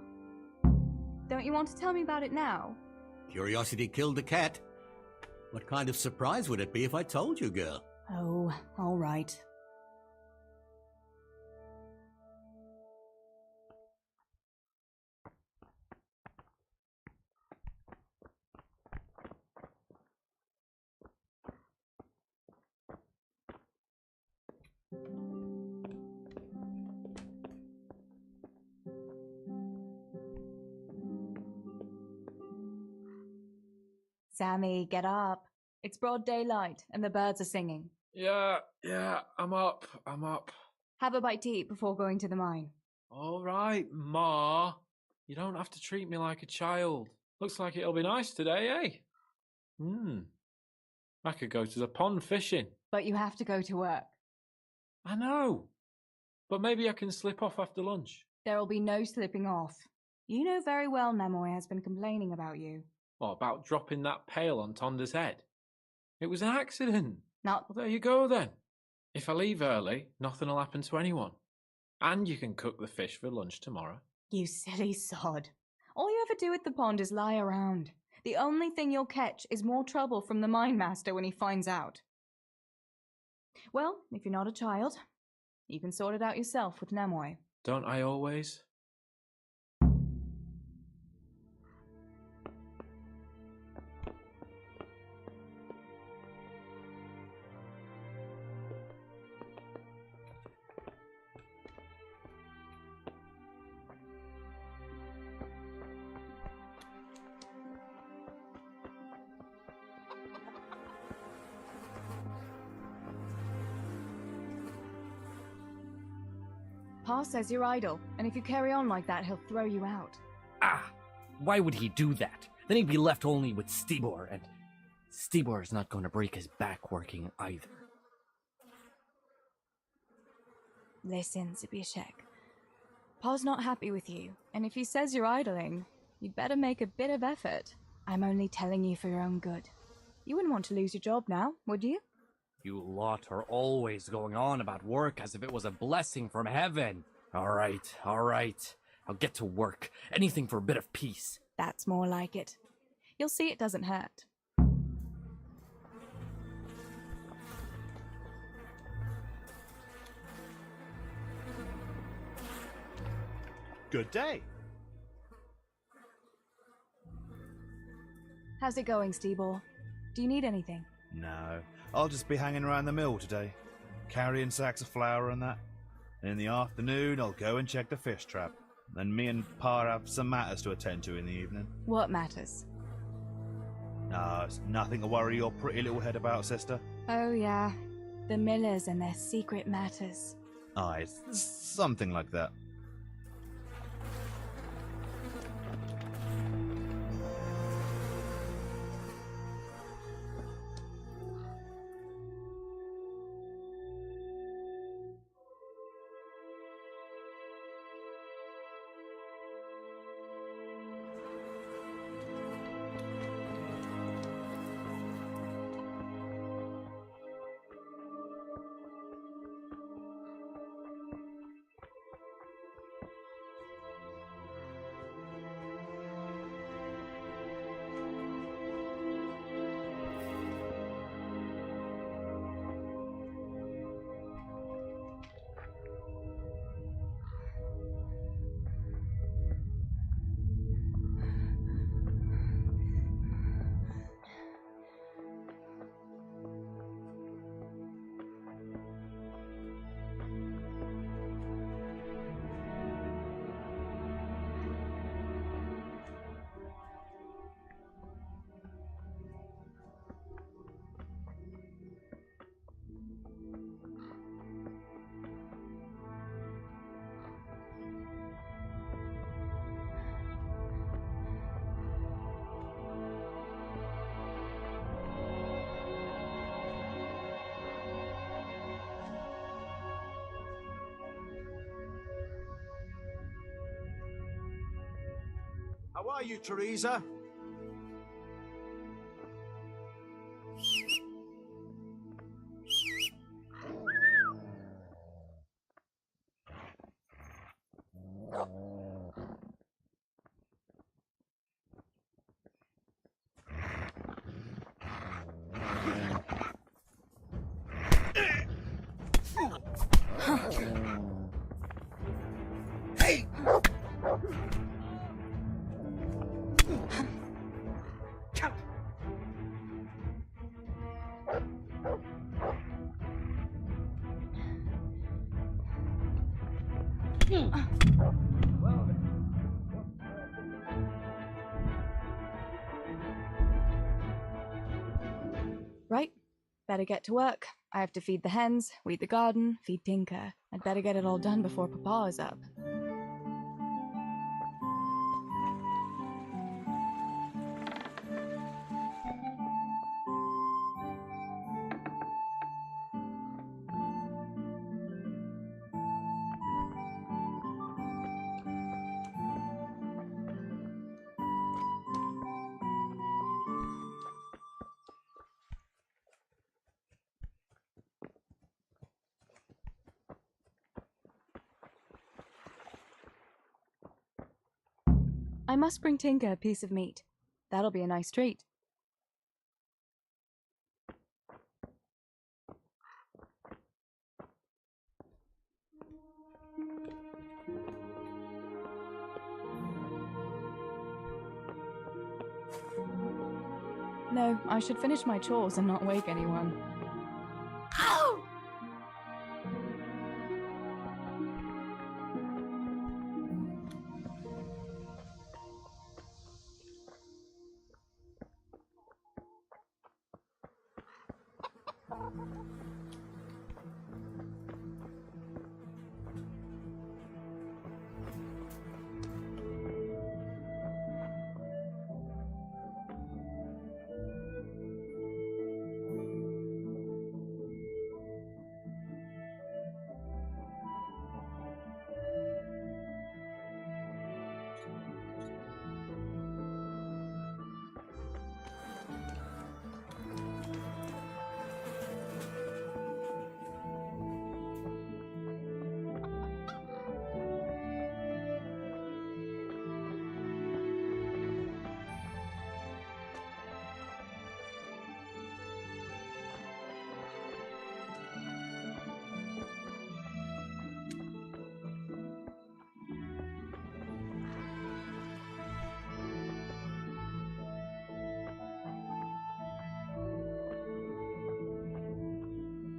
Don't you want to tell me about it now? Curiosity killed the cat. What kind of surprise would it be if I told you, girl? Oh, all right. Sammy, get up. It's broad daylight and the birds are singing. Yeah, I'm up. Have a bite to eat before going to the mine. All right, Ma. You don't have to treat me like a child. Looks like it'll be nice today, eh? I could go to the pond fishing. But you have to go to work. I know. But maybe I can slip off after lunch. There will be no slipping off. You know very well Nemoy has been complaining about you. What about dropping that pail on Tonda's head? It was an accident. Not. Well, there you go then. If I leave early, nothing will happen to anyone. And you can cook the fish for lunch tomorrow. You silly sod. All you ever do at the pond is lie around. The only thing you'll catch is more trouble from the mine master when he finds out. Well, if you're not a child, you can sort it out yourself with Nemoy. Don't I always? Pa says you're idle, and if you carry on like that, he'll throw you out. Ah! Why would he do that? Then he'd be left only with Stibor, and Stibor is not going to break his back working either. Listen, Zbyszek. Pa's not happy with you, and if he says you're idling, you'd better make a bit of effort. I'm only telling you for your own good. You wouldn't want to lose your job now, would you? You lot are always going on about work as if it was a blessing from heaven. All right. I'll get to work. Anything for a bit of peace. That's more like it. You'll see it doesn't hurt. Good day. How's it going, Stibor? Do you need anything? No, I'll just be hanging around the mill today, carrying sacks of flour and that. And in the afternoon, I'll go and check the fish trap. Then me and Pa have some matters to attend to in the evening. What matters? It's nothing to worry your pretty little head about, sister. Oh, yeah. The Millers and their secret matters. Aye, it's something like that. How are you, Teresa? Hey! Right, better get to work. I have to feed the hens, weed the garden, feed Tinker. I'd better get it all done before Papa is up. I must bring Tinker a piece of meat. That'll be a nice treat. No, I should finish my chores and not wake anyone. Ow!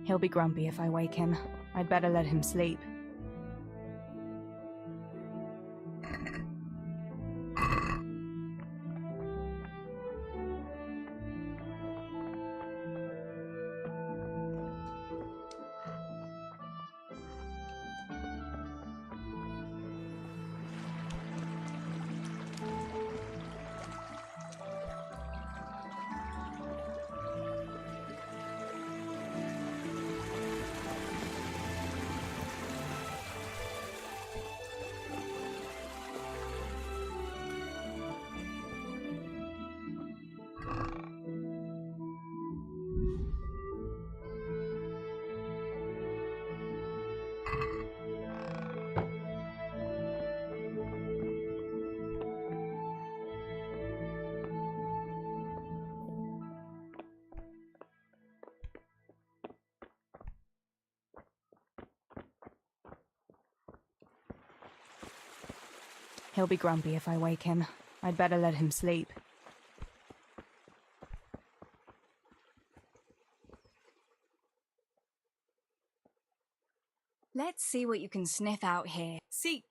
He'll be grumpy if I wake him. I'd better let him sleep. He'll be grumpy if I wake him. I'd better let him sleep. Let's see what you can sniff out here. Seek!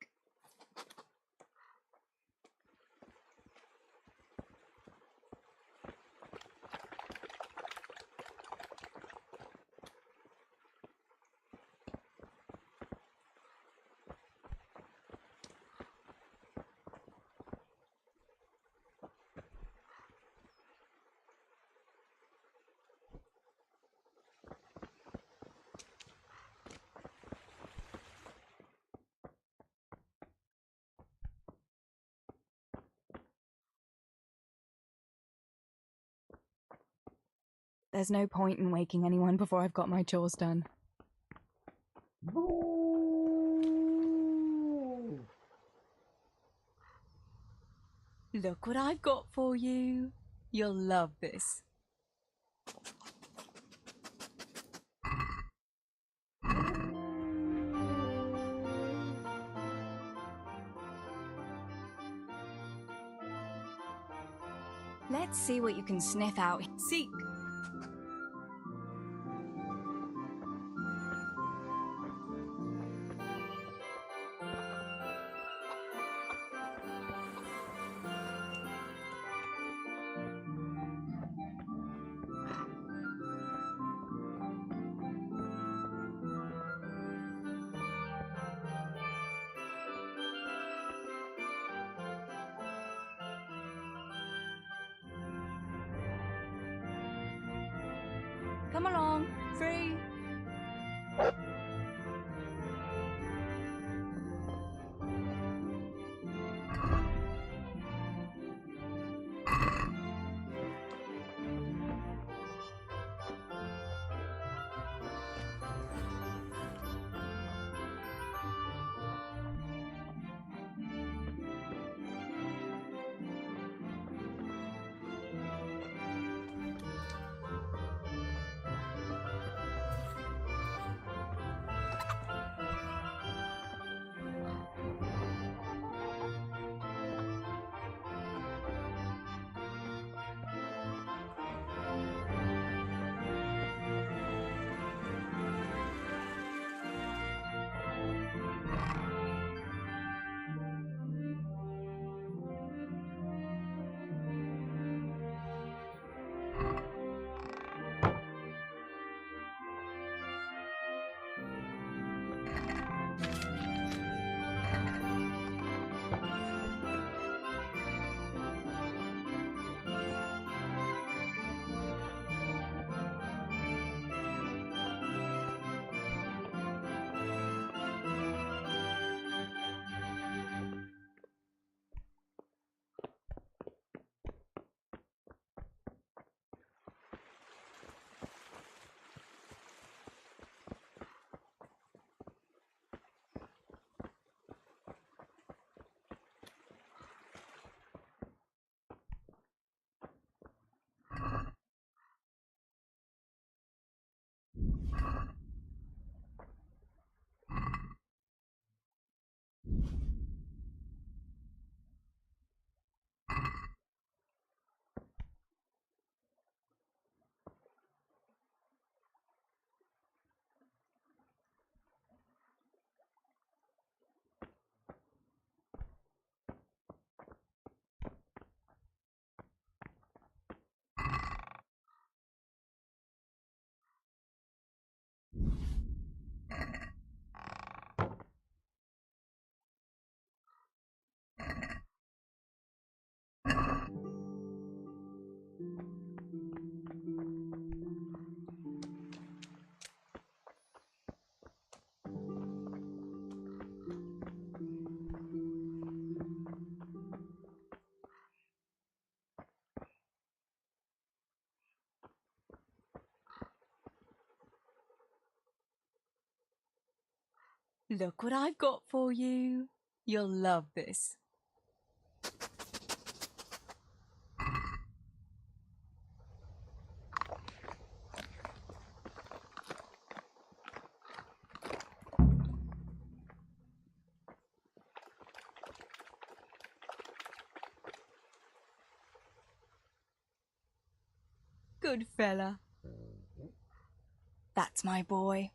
There's no point in waking anyone before I've got my chores done. Look what I've got for you. You'll love this. Let's see what you can sniff out. Seek. Come along, free. Look what I've got for you. You'll love this. Good fella. That's my boy.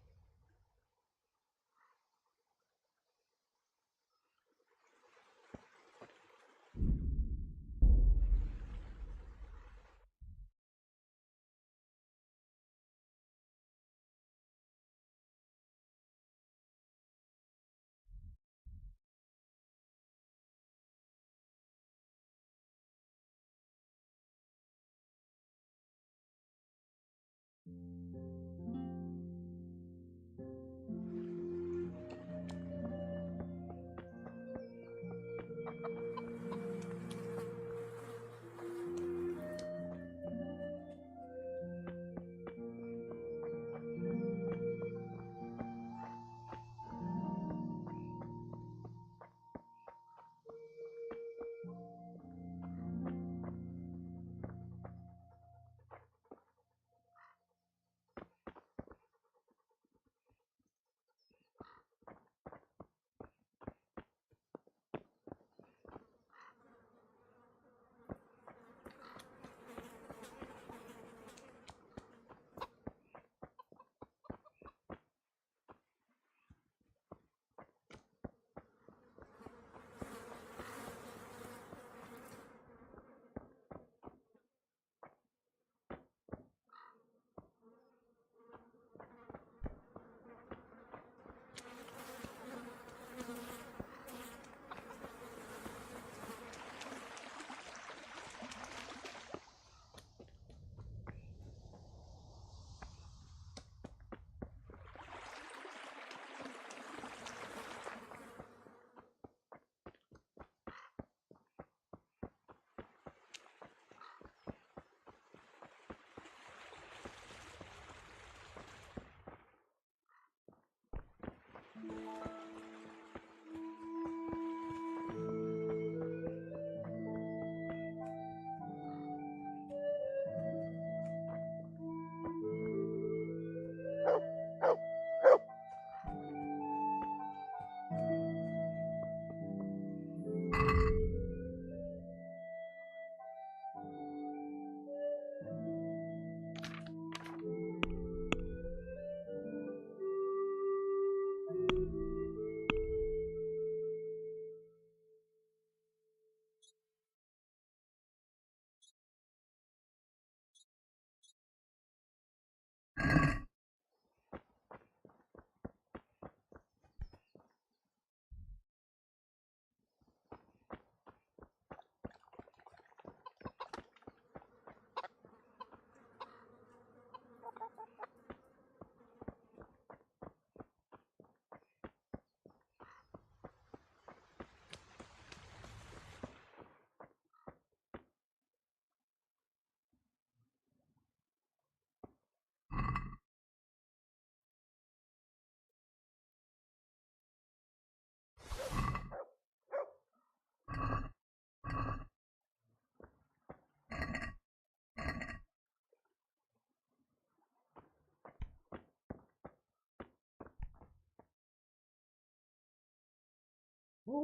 Here,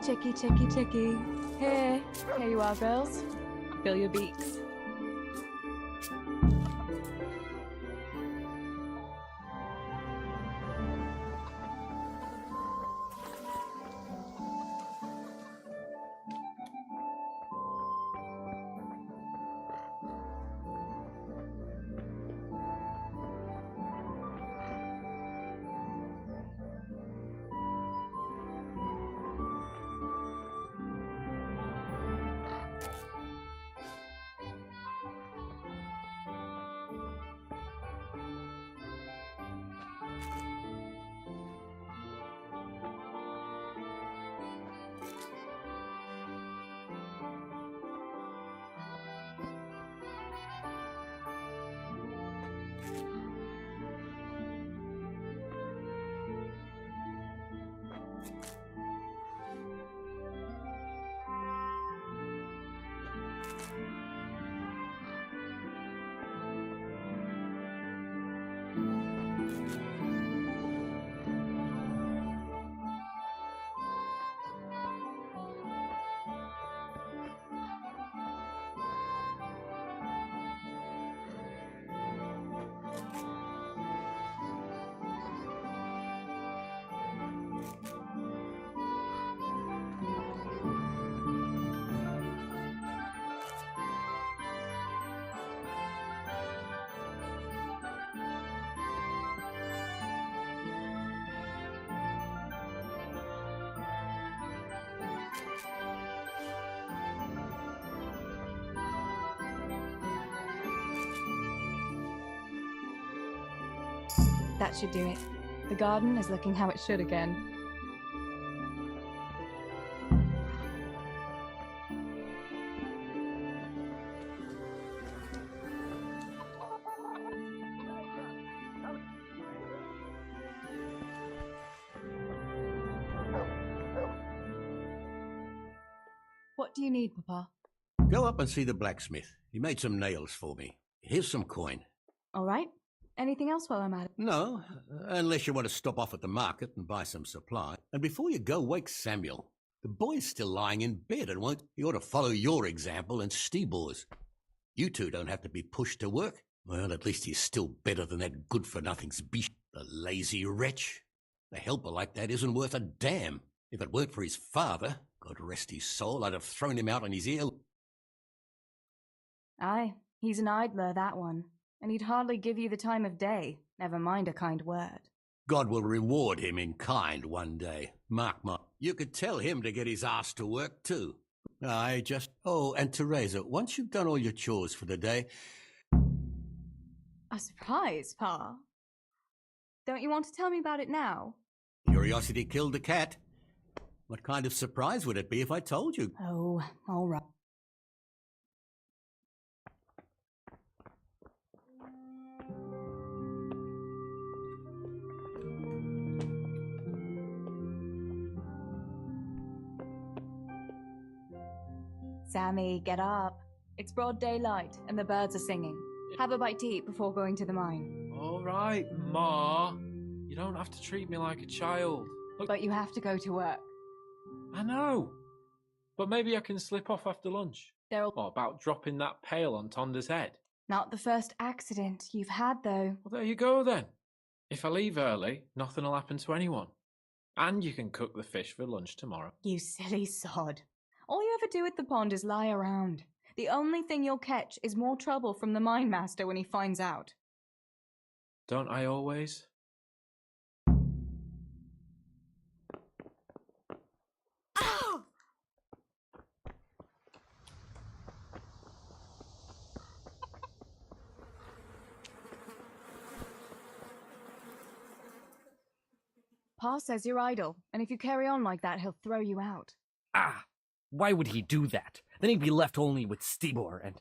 chickie, chickie, chickie. Here. Here you are, girls. Fill your beaks. That should do it. The garden is looking how it should again. What do you need, Papa? Go up and see the blacksmith. He made some nails for me. Here's some coin. All right. Anything else while I'm at it? No, unless you want to stop off at the market and buy some supply. And before you go, wake Samuel. The boy's still lying in bed and won't. He ought to follow your example and Stebor's. You two don't have to be pushed to work. Well, at least he's still better than that good-for-nothing's beast, the lazy wretch. A helper like that isn't worth a damn. If it weren't for his father, God rest his soul, I'd have thrown him out on his ear. Aye, he's an idler, that one. And he'd hardly give you the time of day, never mind a kind word. God will reward him in kind one day. Mark my... You could tell him to get his ass to work, too. I just... Oh, and Teresa, once you've done all your chores for the day... A surprise, Pa? Don't you want to tell me about it now? Curiosity killed the cat. What kind of surprise would it be if I told you? Oh, all right. Sammy, get up. It's broad daylight and the birds are singing. Have a bite to eat before going to the mine. All right, Ma. You don't have to treat me like a child. Look, but you have to go to work. I know. But maybe I can slip off after lunch. What about dropping that pail on Tonda's head? Not the first accident you've had, though. Well, there you go, then. If I leave early, nothing will happen to anyone. And you can cook the fish for lunch tomorrow. You silly sod. All you ever do at the pond is lie around. The only thing you'll catch is more trouble from the mine master when he finds out. Don't I always? Ow! Pa says you're idle, and if you carry on like that, he'll throw you out. Ah! Why would he do that? Then he'd be left only with Stibor, and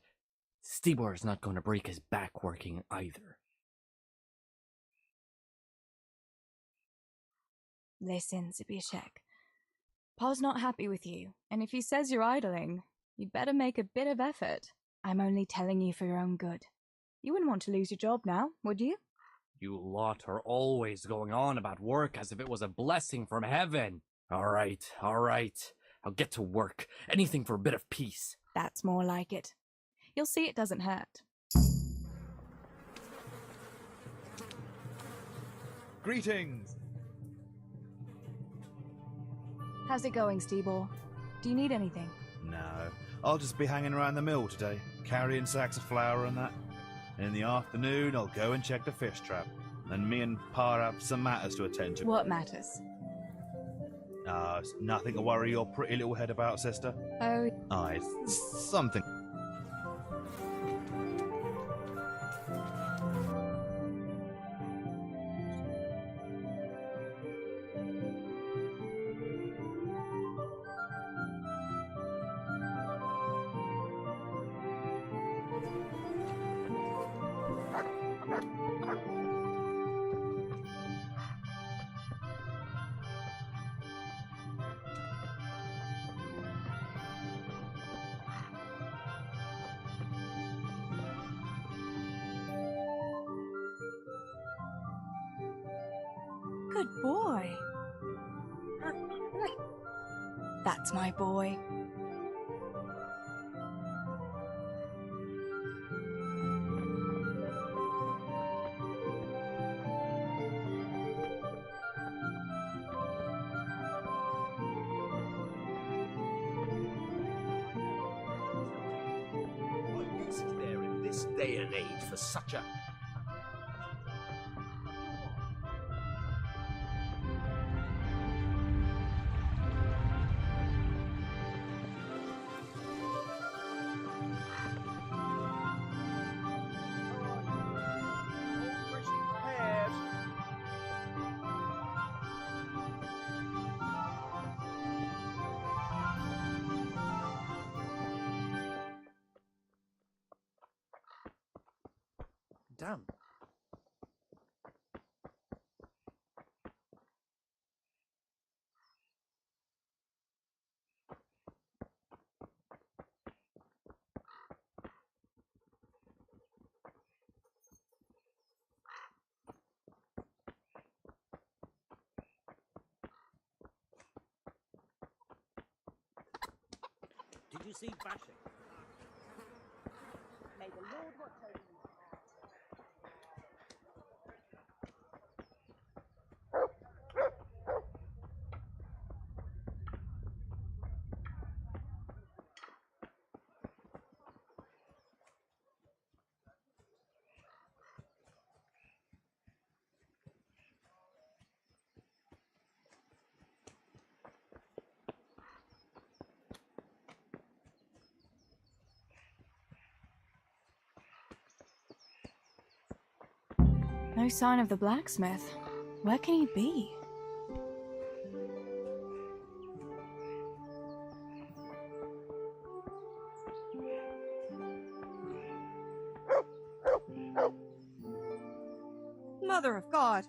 Stibor's not going to break his back working either. Listen, Zbyszek. Pa's not happy with you, and if he says you're idling, You'd better make a bit of effort. I'm only telling you for your own good. You wouldn't want to lose your job now, would you? You lot are always going on about work as if it was a blessing from heaven. All right. I'll get to work. Anything for a bit of peace. That's more like it. You'll see it doesn't hurt. Greetings! How's it going, Stebor? Do you need anything? No, I'll just be hanging around the mill today, carrying sacks of flour and that. And in the afternoon, I'll go and check the fish trap. And me and Pa have some matters to attend to. What matters? It's nothing to worry your pretty little head about, sister. Oh. It's something. Good boy. That's my boy. What use is there in this day and age for such a... Damn. Did you see bashing? May the Lord watch over you. No sign of the blacksmith. Where can he be? Mother of God,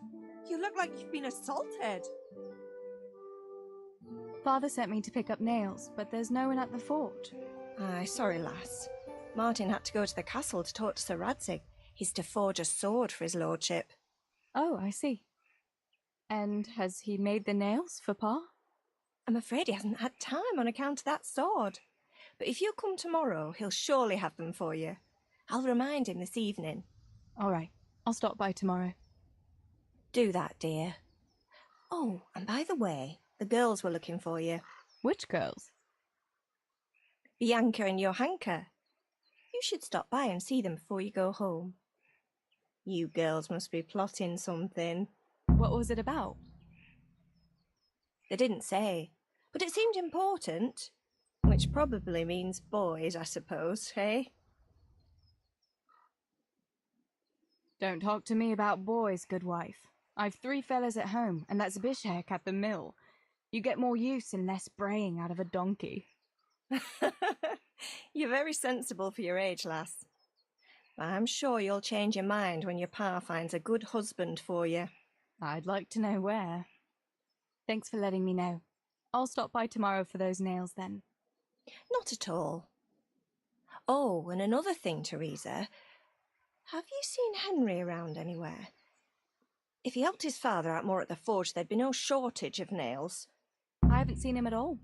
you look like you've been assaulted. Father sent me to pick up nails, but there's no one at the fort. Aye, sorry, lass. Martin had to go to the castle to talk to Sir Radzig. He's to forge a sword for his lordship. Oh, I see. And has he made the nails for Pa? I'm afraid he hasn't had time on account of that sword. But if you come tomorrow, he'll surely have them for you. I'll remind him this evening. All right, I'll stop by tomorrow. Do that, dear. Oh, and by the way, the girls were looking for you. Which girls? Bianca and Johanka. You should stop by and see them before you go home. You girls must be plotting something. What was it about? They didn't say, but it seemed important. Which probably means boys, I suppose, hey? Don't talk to me about boys, good wife. I've 3 fellas at home, and that's Bishek at the mill. You get more use and less braying out of a donkey. You're very sensible for your age, lass. I'm sure you'll change your mind when your pa finds a good husband for you. I'd like to know where. Thanks for letting me know. I'll stop by tomorrow for those nails then. Not at all. Oh, and another thing, Teresa. Have you seen Henry around anywhere? If he helped his father out more at the forge, there'd be no shortage of nails. I haven't seen him at all.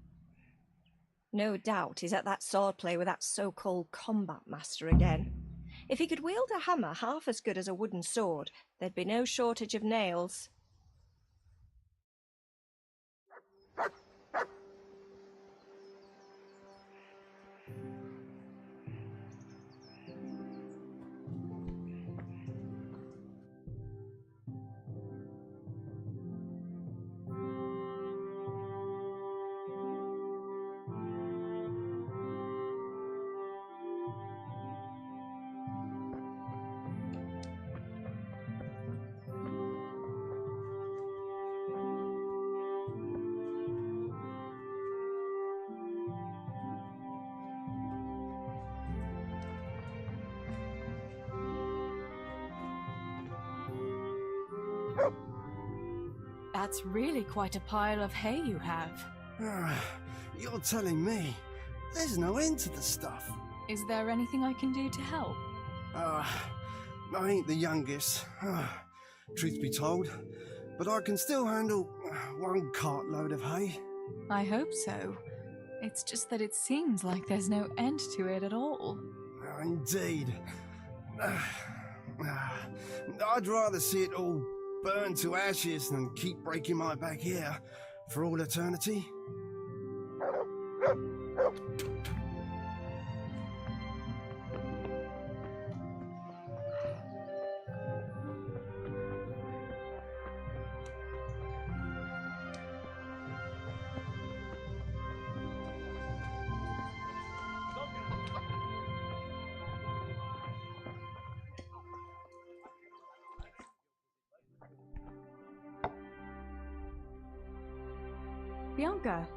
No doubt he's at that swordplay with that so-called combat master again. If he could wield a hammer half as good as a wooden sword, there'd be no shortage of nails. That's really quite a pile of hay you have. You're telling me there's no end to the stuff. Is there anything I can do to help? I ain't the youngest, truth be told, but I can still handle one cartload of hay. I hope so. It's just that it seems like there's no end to it at all. Indeed. I'd rather see it all burn to ashes than keep breaking my back here for all eternity. Bianca,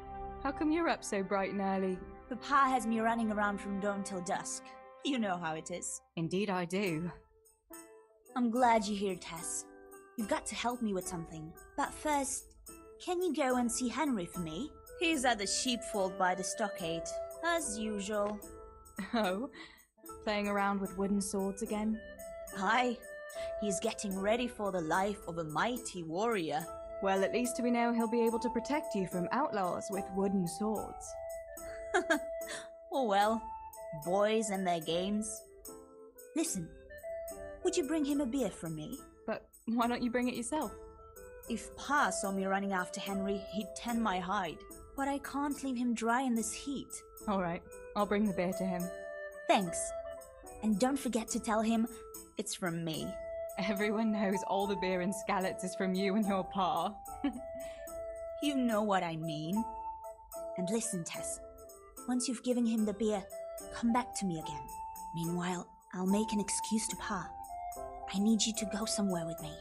how come you're up so bright and early? Papa has me running around from dawn till dusk. You know how it is. Indeed I do. I'm glad you're here, Tess. You've got to help me with something. But first, can you go and see Henry for me? He's at the sheepfold by the stockade, as usual. Oh? Playing around with wooden swords again? Aye. He's getting ready for the life of a mighty warrior. Well, at least we know he'll be able to protect you from outlaws with wooden swords. Oh well, boys and their games. Listen, would you bring him a beer from me? But why don't you bring it yourself? If Pa saw me running after Henry, he'd tan my hide. But I can't leave him dry in this heat. Alright, I'll bring the beer to him. Thanks. And don't forget to tell him it's from me. Everyone knows all the beer in Skalitz is from you and your pa. You know what I mean. And listen, Tess. Once you've given him the beer, come back to me again. Meanwhile, I'll make an excuse to Pa. I need you to go somewhere with me,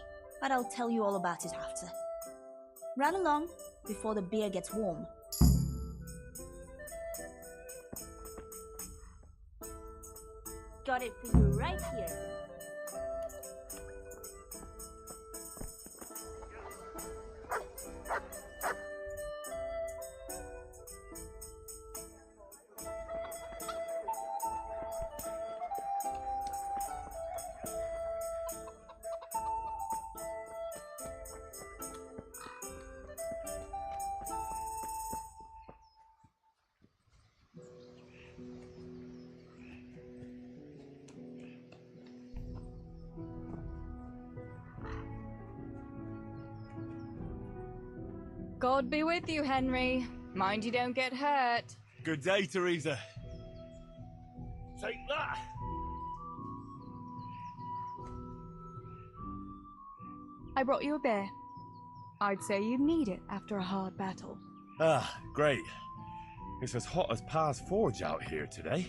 but I'll tell you all about it after. Run along before the beer gets warm. Got it for you right here. God be with you, Henry. Mind you don't get hurt. Good day, Teresa. Take that. I brought you a beer. I'd say you need it after a hard battle. Ah, great. It's as hot as Pa's forge out here today.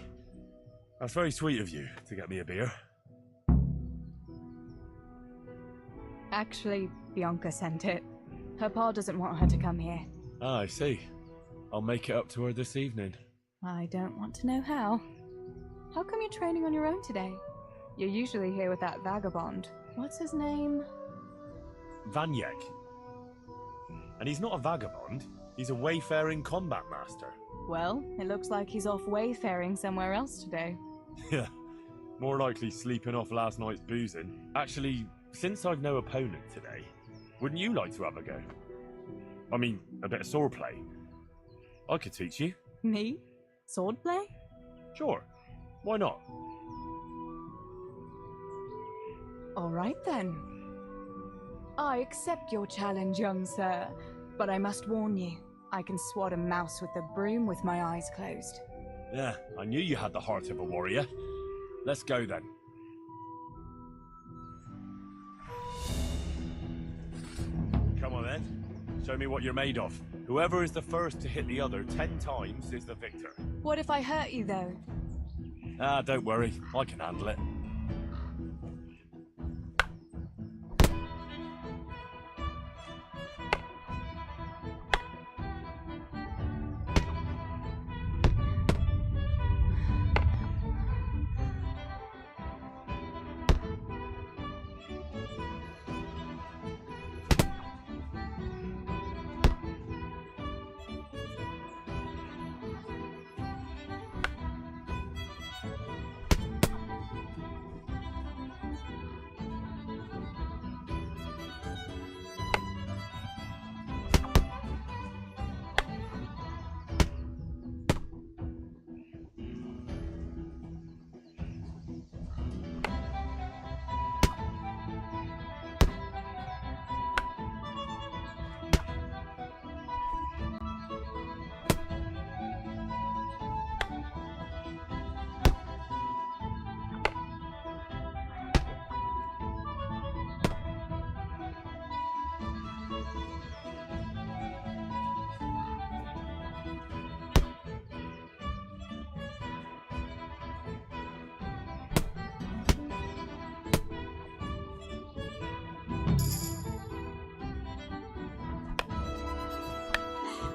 That's very sweet of you to get me a beer. Actually, Bianca sent it. Her pa doesn't want her to come here. Ah, I see. I'll make it up to her this evening. I don't want to know how. How come you're training on your own today? You're usually here with that vagabond. What's his name? Vanyek. And he's not a vagabond. He's a wayfaring combat master. Well, it looks like he's off wayfaring somewhere else today. Yeah, more likely sleeping off last night's boozing. Actually, since I've no opponent today, wouldn't you like to have a go? I mean, a bit of swordplay. I could teach you. Me? Swordplay? Sure. Why not? All right then. I accept your challenge, young sir, but I must warn you, I can swat a mouse with a broom with my eyes closed. Yeah, I knew you had the heart of a warrior. Let's go then. Come on then. Show me what you're made of. Whoever is the first to hit the other 10 times is the victor. What if I hurt you, though? Ah, don't worry. I can handle it.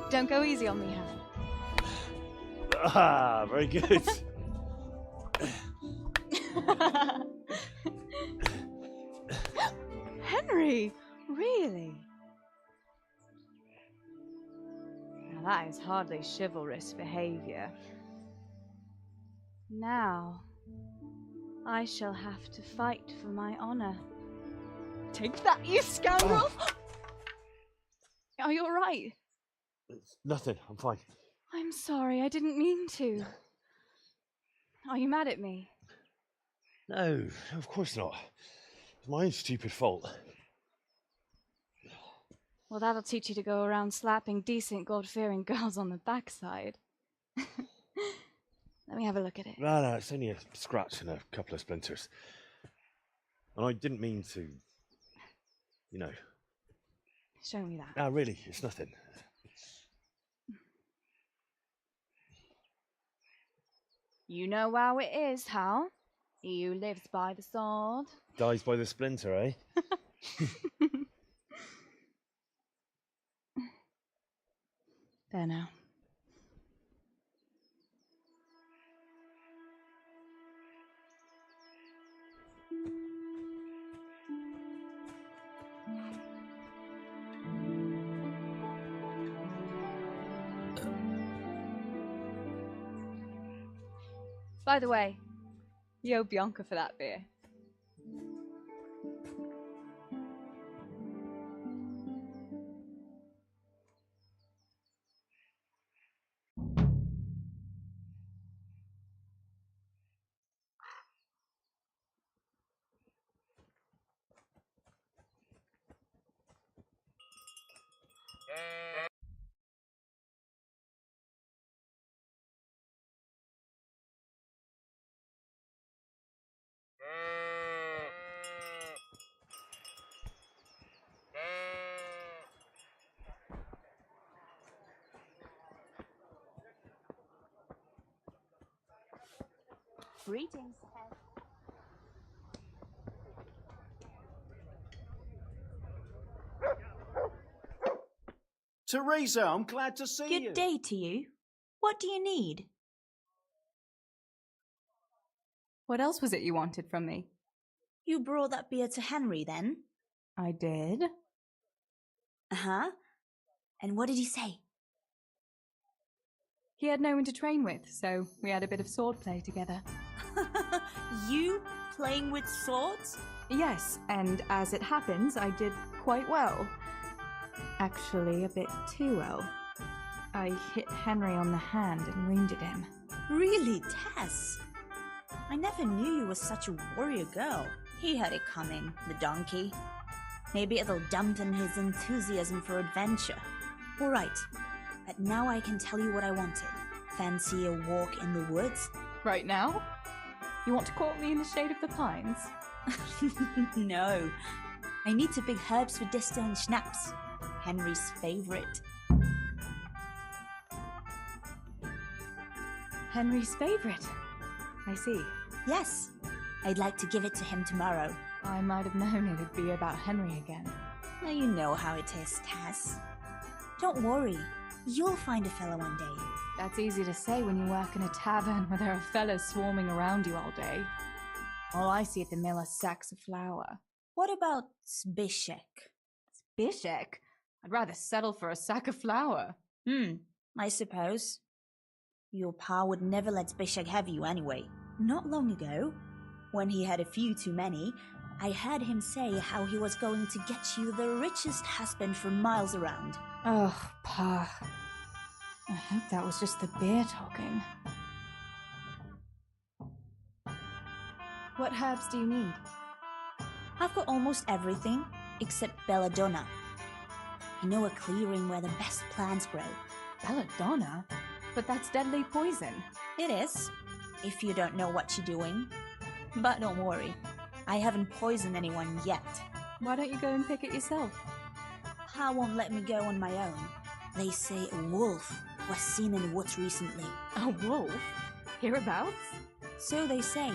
Don't go easy on me, Harry. Ah, very good. Henry, really? Now that is hardly chivalrous behavior. Now, I shall have to fight for my honor. Take that, you scoundrel! Are you alright? It's nothing. I'm fine. I'm sorry, I didn't mean to. Are you mad at me? No, of course not. It's my own stupid fault. Well, that'll teach you to go around slapping decent, God-fearing girls on the backside. Let me have a look at it. No, it's only a scratch and a couple of splinters. And I didn't mean to, you know. Show me that. No, really, it's nothing. You know how it is, Hal? He who lives by the sword Dies by the splinter, eh? There now. By the way, you owe Bianca for that beer. Greetings. Teresa, I'm glad to see you. Good day to you. What do you need? What else was it you wanted from me? You brought that beer to Henry, then? I did. Uh-huh. And what did he say? He had no one to train with, so we had a bit of swordplay together. You playing with swords? Yes, and as it happens, I did quite well. Actually, a bit too well. I hit Henry on the hand and wounded him. Really, Tess? I never knew you were such a warrior girl. He had it coming, the donkey. Maybe it'll dampen his enthusiasm for adventure. All right, but now I can tell you what I wanted. Fancy a walk in the woods? Right now? You want to court me in the shade of the pines? No. I need to pick herbs for distilling schnapps. Henry's favorite. Henry's favorite? I see. Yes. I'd like to give it to him tomorrow. I might have known it'd be about Henry again. Well, you know how it is, Tess. Don't worry. You'll find a fella one day. That's easy to say when you work in a tavern where there are fellas swarming around you all day. All I see at the mill are sacks of flour. What about Zbyszek? Zbyszek? I'd rather settle for a sack of flour. I suppose. Your pa would never let Zbyszek have you anyway. Not long ago, when he had a few too many, I heard him say how he was going to get you the richest husband for miles around. Oh, Pa. I hope that was just the beer talking. What herbs do you need? I've got almost everything, except belladonna. I know a clearing where the best plants grow. Belladonna? But that's deadly poison. It is, if you don't know what you're doing. But don't worry, I haven't poisoned anyone yet. Why don't you go and pick it yourself? Pa won't let me go on my own. They say a wolf was seen in the woods recently. A wolf? Hereabouts? So they say.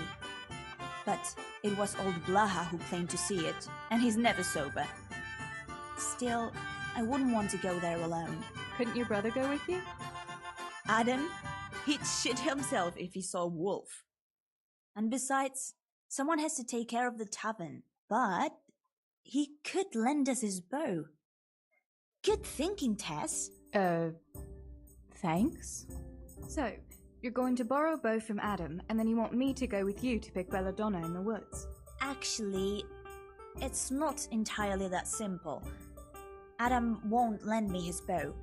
But it was old Blaha who claimed to see it, and he's never sober. Still, I wouldn't want to go there alone. Couldn't your brother go with you? Adam? He'd shit himself if he saw a wolf. And besides, someone has to take care of the tavern. But he could lend us his bow. Good thinking, Tess. Thanks. So, you're going to borrow a bow from Adam, and then you want me to go with you to pick belladonna in the woods? Actually, it's not entirely that simple. Adam won't lend me his bow.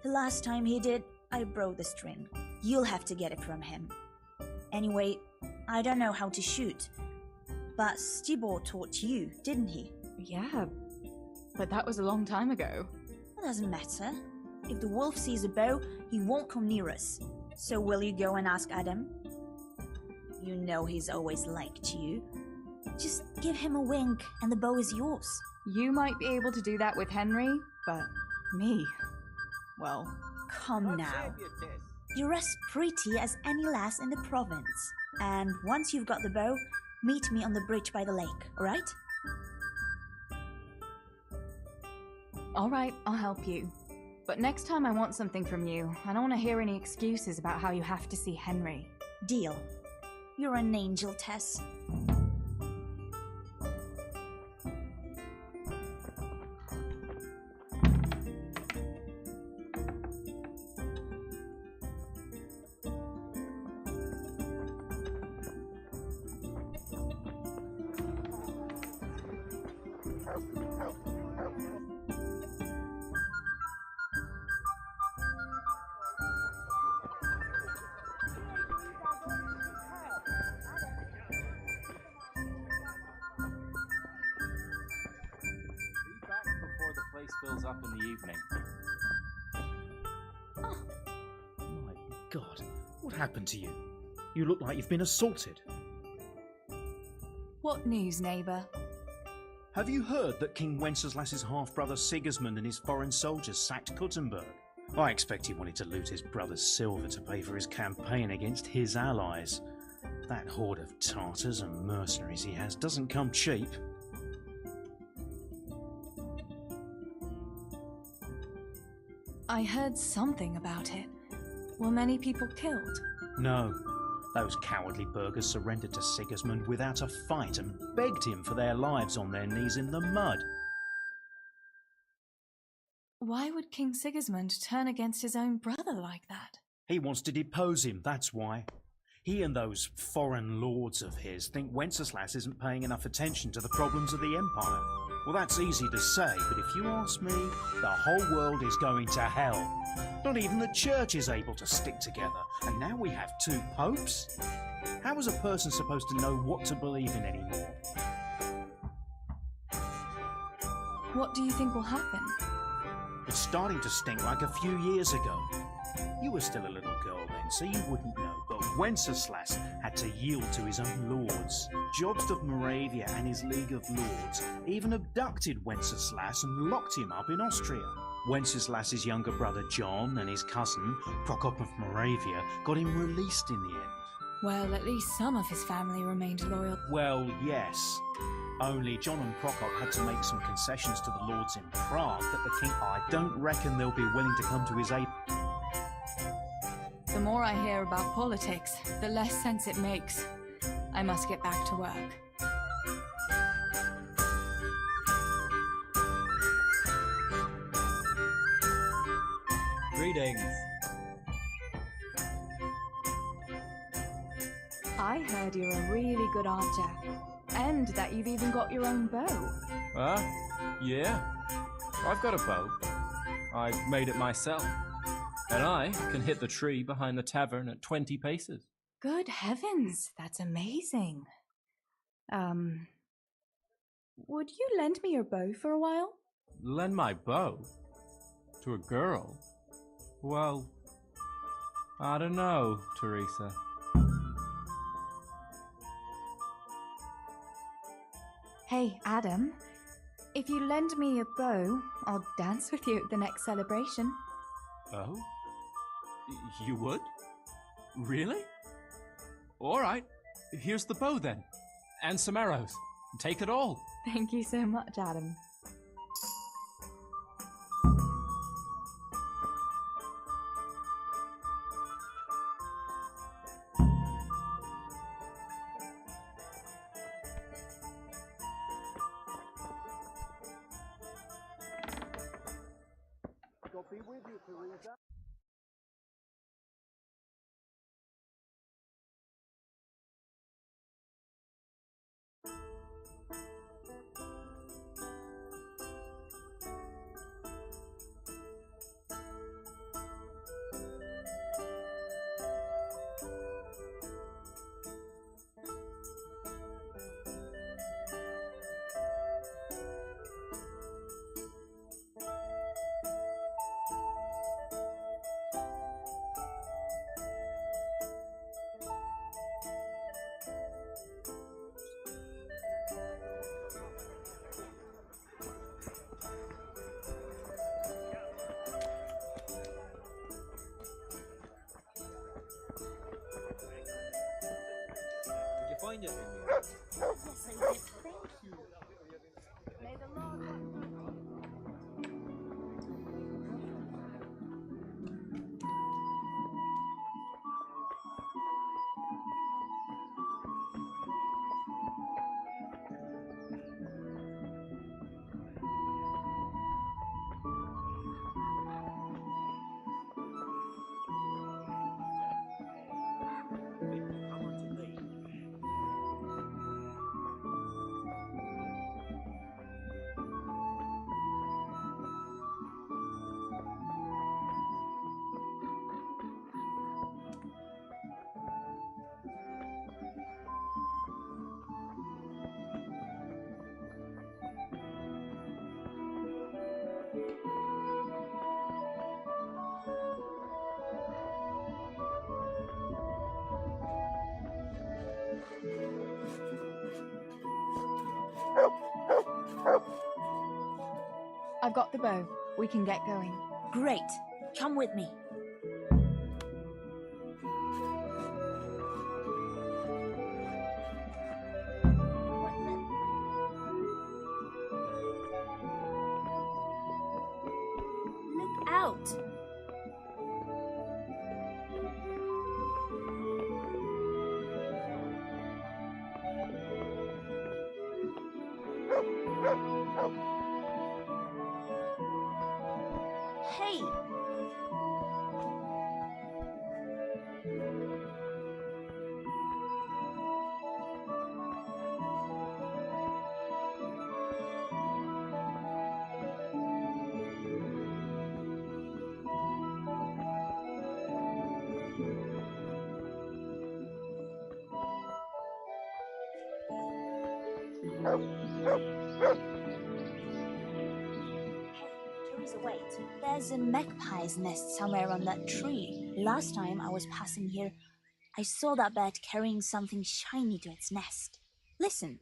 The last time he did, I broke the string. You'll have to get it from him. Anyway, I don't know how to shoot. But Stibor taught you, didn't he? Yeah, but that was a long time ago. It doesn't matter. If the wolf sees a bow, he won't come near us. So will you go and ask Adam? You know he's always liked you. Just give him a wink and the bow is yours. You might be able to do that with Henry, but me, well... Come now. You're as pretty as any lass in the province. And once you've got the bow, meet me on the bridge by the lake, alright? Alright, I'll help you. But next time I want something from you. I don't want to hear any excuses about how you have to see Henry. Deal. You're an angel, Tess. Fills up in the evening. My God, what happened to you? You look like you've been assaulted. What news, neighbour? Have you heard that King Wenceslas's half-brother Sigismund and his foreign soldiers sacked Kuttenberg? I expect he wanted to loot his brother's silver to pay for his campaign against his allies. That horde of Tartars and mercenaries he has doesn't come cheap. I heard something about it. Were many people killed? No. Those cowardly burghers surrendered to Sigismund without a fight and begged him for their lives on their knees in the mud. Why would King Sigismund turn against his own brother like that? He wants to depose him, that's why. He and those foreign lords of his think Wenceslas isn't paying enough attention to the problems of the Empire. Well, that's easy to say, but if you ask me, the whole world is going to hell. Not even the church is able to stick together, and now we have 2 popes? How is a person supposed to know what to believe in anymore? What do you think will happen? It's starting to stink like a few years ago. You were still a little girl then, so you wouldn't know, but Wenceslas had to yield to his own lords. Jobst of Moravia and his League of Lords even abducted Wenceslas and locked him up in Austria. Wenceslas's younger brother John and his cousin, Prokop of Moravia, got him released in the end. Well, at least some of his family remained loyal. Well, yes. Only John and Prokop had to make some concessions to the lords in Prague that the king... I don't reckon they'll be willing to come to his aid. The more I hear about politics, the less sense it makes. I must get back to work. Greetings. I heard you're a really good archer, and that you've even got your own bow. Yeah. I've got a bow. I made it myself. And I can hit the tree behind the tavern at 20 paces. Good heavens, that's amazing. Would you lend me your bow for a while? Lend my bow? To a girl? Well, I don't know, Teresa. Hey, Adam. If you lend me your bow, I'll dance with you at the next celebration. Oh? You would? Really? All right. Here's the bow then. And some arrows. Take it all. Thank you so much, Adam. God be with you, Teresa. Find it in there. Yes, I did. Thank you. May the Lord watch over you. I've got the bow. We can get going. Great. Come with me. Look out. Hey! Teresa, wait. There's a magpie's nest somewhere on that tree. Last time I was passing here, I saw that bird carrying something shiny to its nest. Listen.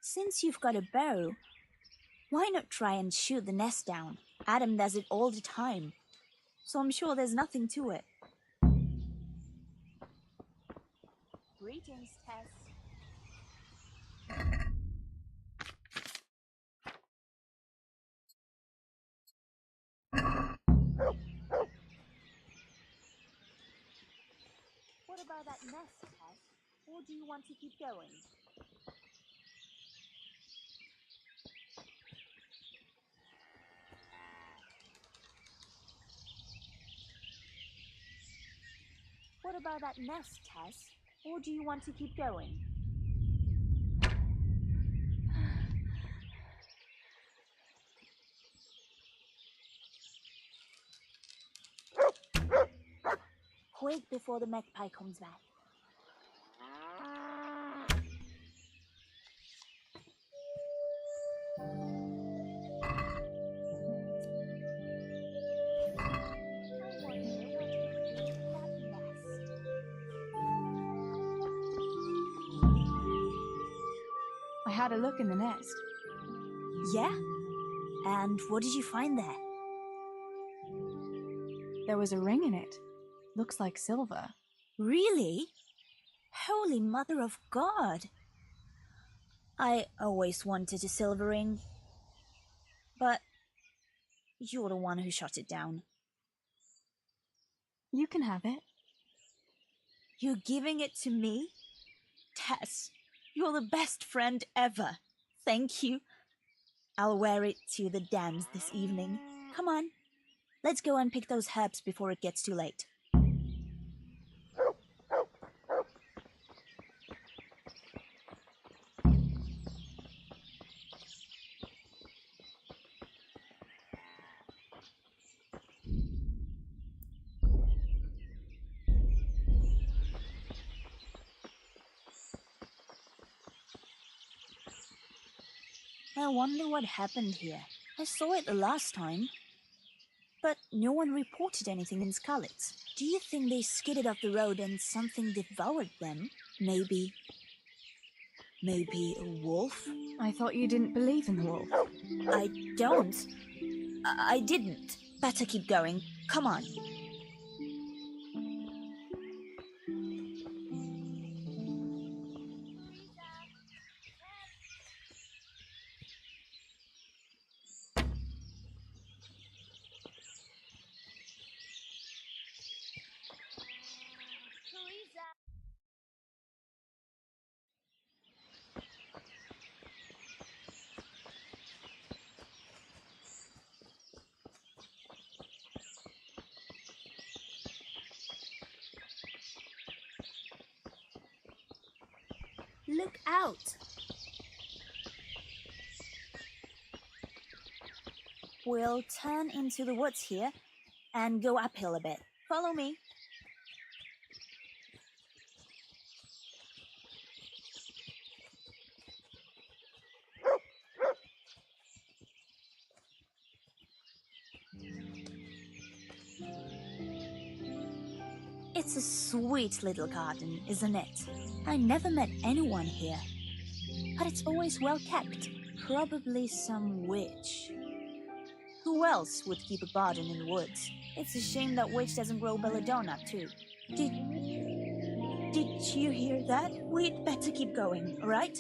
Since you've got a bow, why not try and shoot the nest down? Adam does it all the time, so I'm sure there's nothing to it. Greetings, Tess. What about that nest, Tess? Or do you want to keep going? What about that nest, Tess? Or do you want to keep going? Quick before the magpie comes back. I had a look in the nest. Yeah? And what did you find there? There was a ring in it. Looks like silver. Really? Holy Mother of God! I always wanted a silver ring. But you're the one who shot it down. You can have it. You're giving it to me? Tess, you're the best friend ever. Thank you. I'll wear it to the dance this evening. Come on, let's go and pick those herbs before it gets too late. I wonder what happened here. I saw it the last time, but no one reported anything in Scarlet's. Do you think they skidded off the road and something devoured them? Maybe a wolf? I thought you didn't believe in the wolf. I don't. I didn't. Better keep going. Come on. Look out! We'll turn into the woods here and go uphill a bit. Follow me. It's a sweet little garden, isn't it? I never met anyone here, but it's always well kept. Probably some witch. Who else would keep a garden in the woods? It's a shame that witch doesn't grow belladonna too. Did you hear that? We'd better keep going, all right?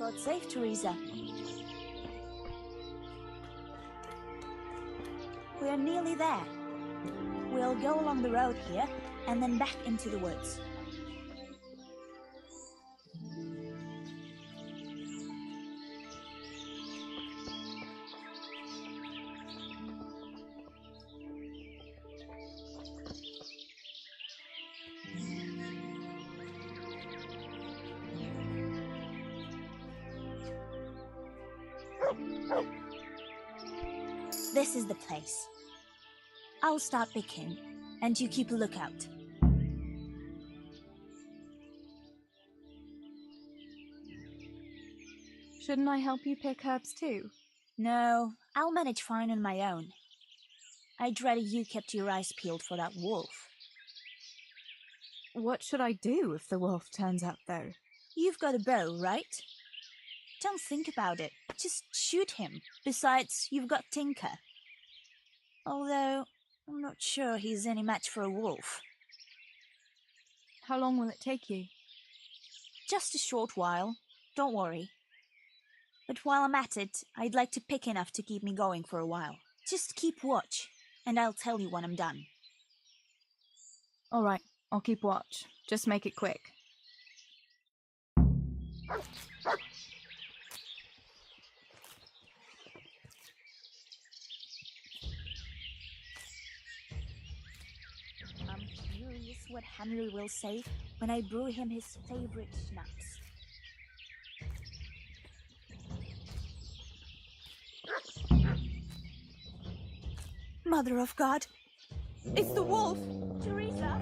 God save Teresa. We're nearly there. We'll go along the road here, and then back into the woods. This is the place. I'll start picking, and you keep a lookout. Shouldn't I help you pick herbs too? No, I'll manage fine on my own. I'd rather you kept your eyes peeled for that wolf. What should I do if the wolf turns up, though? You've got a bow, right? Don't think about it. Just shoot him. Besides, you've got Tinker. Although, I'm not sure he's any match for a wolf. How long will it take you? Just a short while. Don't worry. But while I'm at it, I'd like to pick enough to keep me going for a while. Just keep watch, and I'll tell you when I'm done. All right, I'll keep watch. Just make it quick. I'm curious what Henry will say when I brew him his favorite schnapps. Mother of God! It's the wolf! Teresa!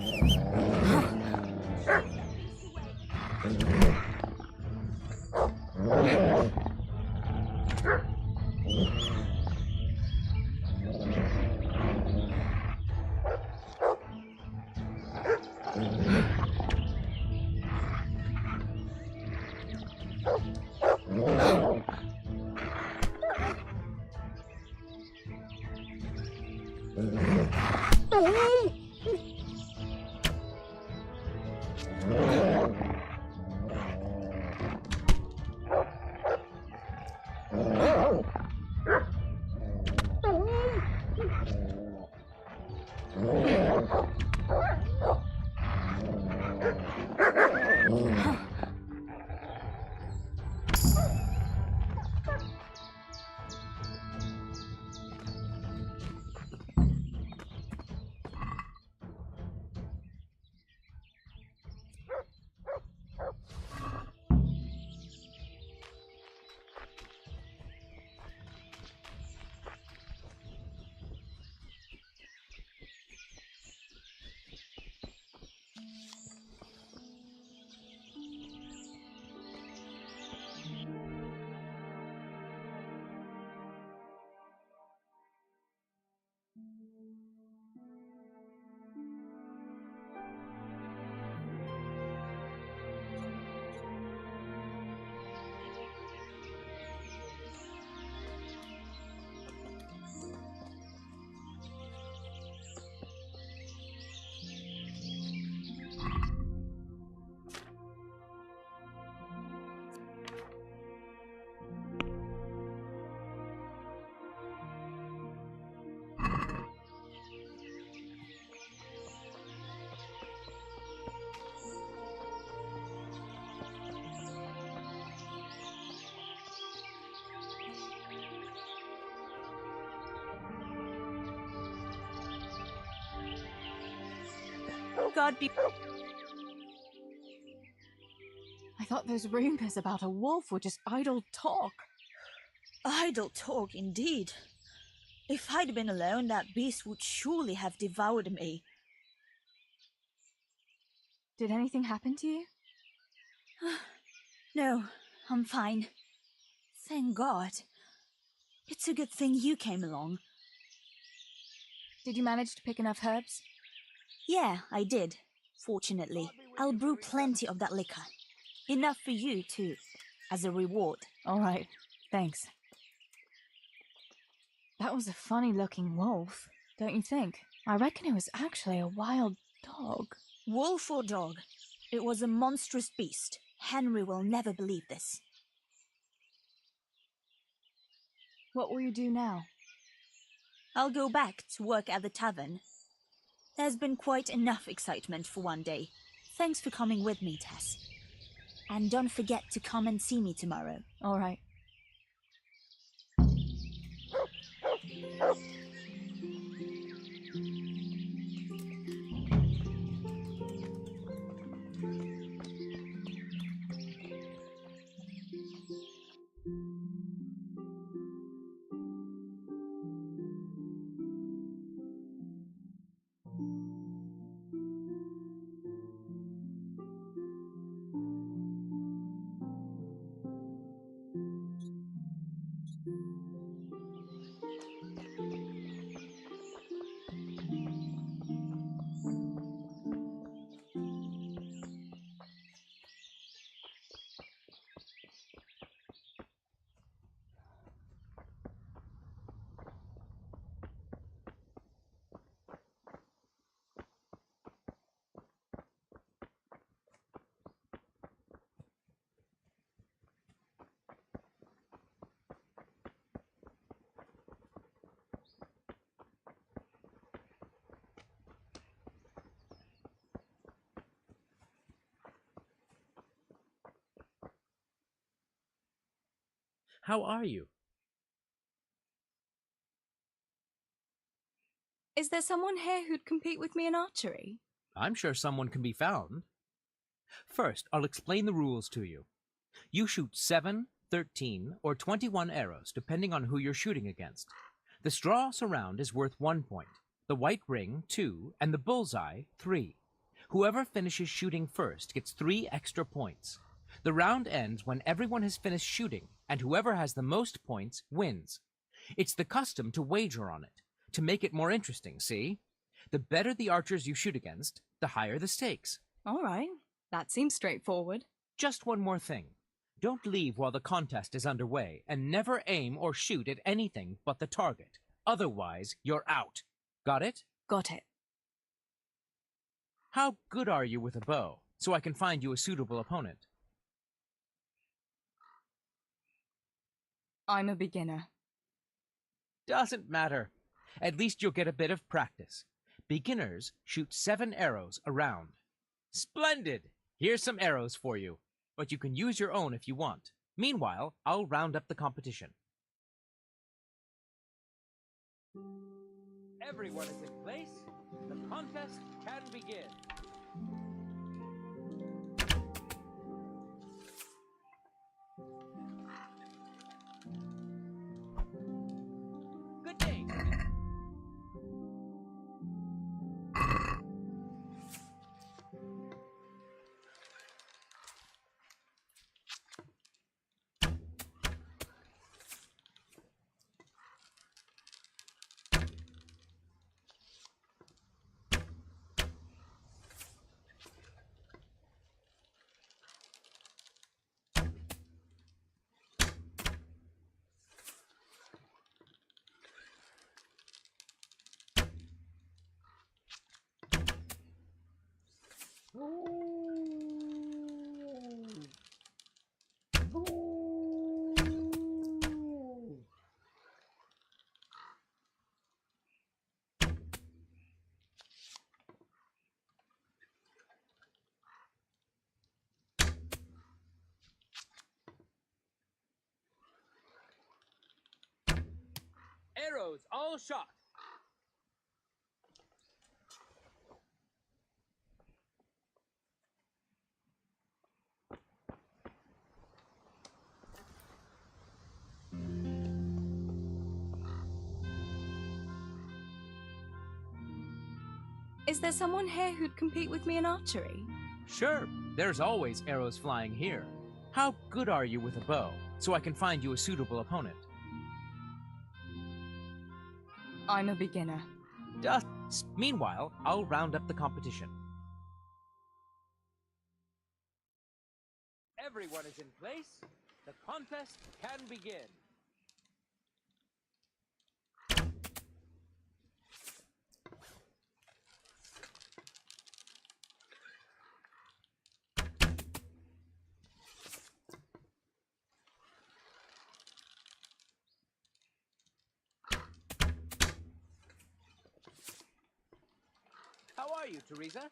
God be... I thought those rumors about a wolf were just idle talk. Idle talk, indeed. If I'd been alone, that beast would surely have devoured me. Did anything happen to you? No, I'm fine. Thank God. It's a good thing you came along. Did you manage to pick enough herbs? Yeah, I did. Fortunately, I'll brew plenty of that liquor. Enough for you, too, as a reward. All right, thanks. That was a funny-looking wolf, don't you think? I reckon it was actually a wild dog. Wolf or dog, it was a monstrous beast. Henry will never believe this. What will you do now? I'll go back to work at the tavern. There's been quite enough excitement for one day. Thanks for coming with me, Tess. And don't forget to come and see me tomorrow. All right. How are you? Is there someone here who'd compete with me in archery? I'm sure someone can be found. First, I'll explain the rules to you. You shoot 7, 13, or 21 arrows, depending on who you're shooting against. The straw surround is worth 1 point, the white ring 2, and the bullseye 3. Whoever finishes shooting first gets 3 extra points. The round ends when everyone has finished shooting, and whoever has the most points wins. It's the custom to wager on it, to make it more interesting, see? The better the archers you shoot against, the higher the stakes. All right. That seems straightforward. Just one more thing. Don't leave while the contest is underway, and never aim or shoot at anything but the target. Otherwise, you're out. Got it? Got it. How good are you with a bow, so I can find you a suitable opponent? I'm a beginner. Doesn't matter. At least you'll get a bit of practice. Beginners shoot 7 arrows a round. Splendid! Here's some arrows for you, but you can use your own if you want. Meanwhile, I'll round up the competition. Everyone is in place. The contest can begin. Good day. Arrows all shot. Is there someone here who'd compete with me in archery? Sure, there's always arrows flying here. How good are you with a bow, so I can find you a suitable opponent? I'm a beginner. Meanwhile, I'll round up the competition. Everyone is in place. The contest can begin. you, Teresa?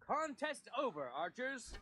Contest over, archers.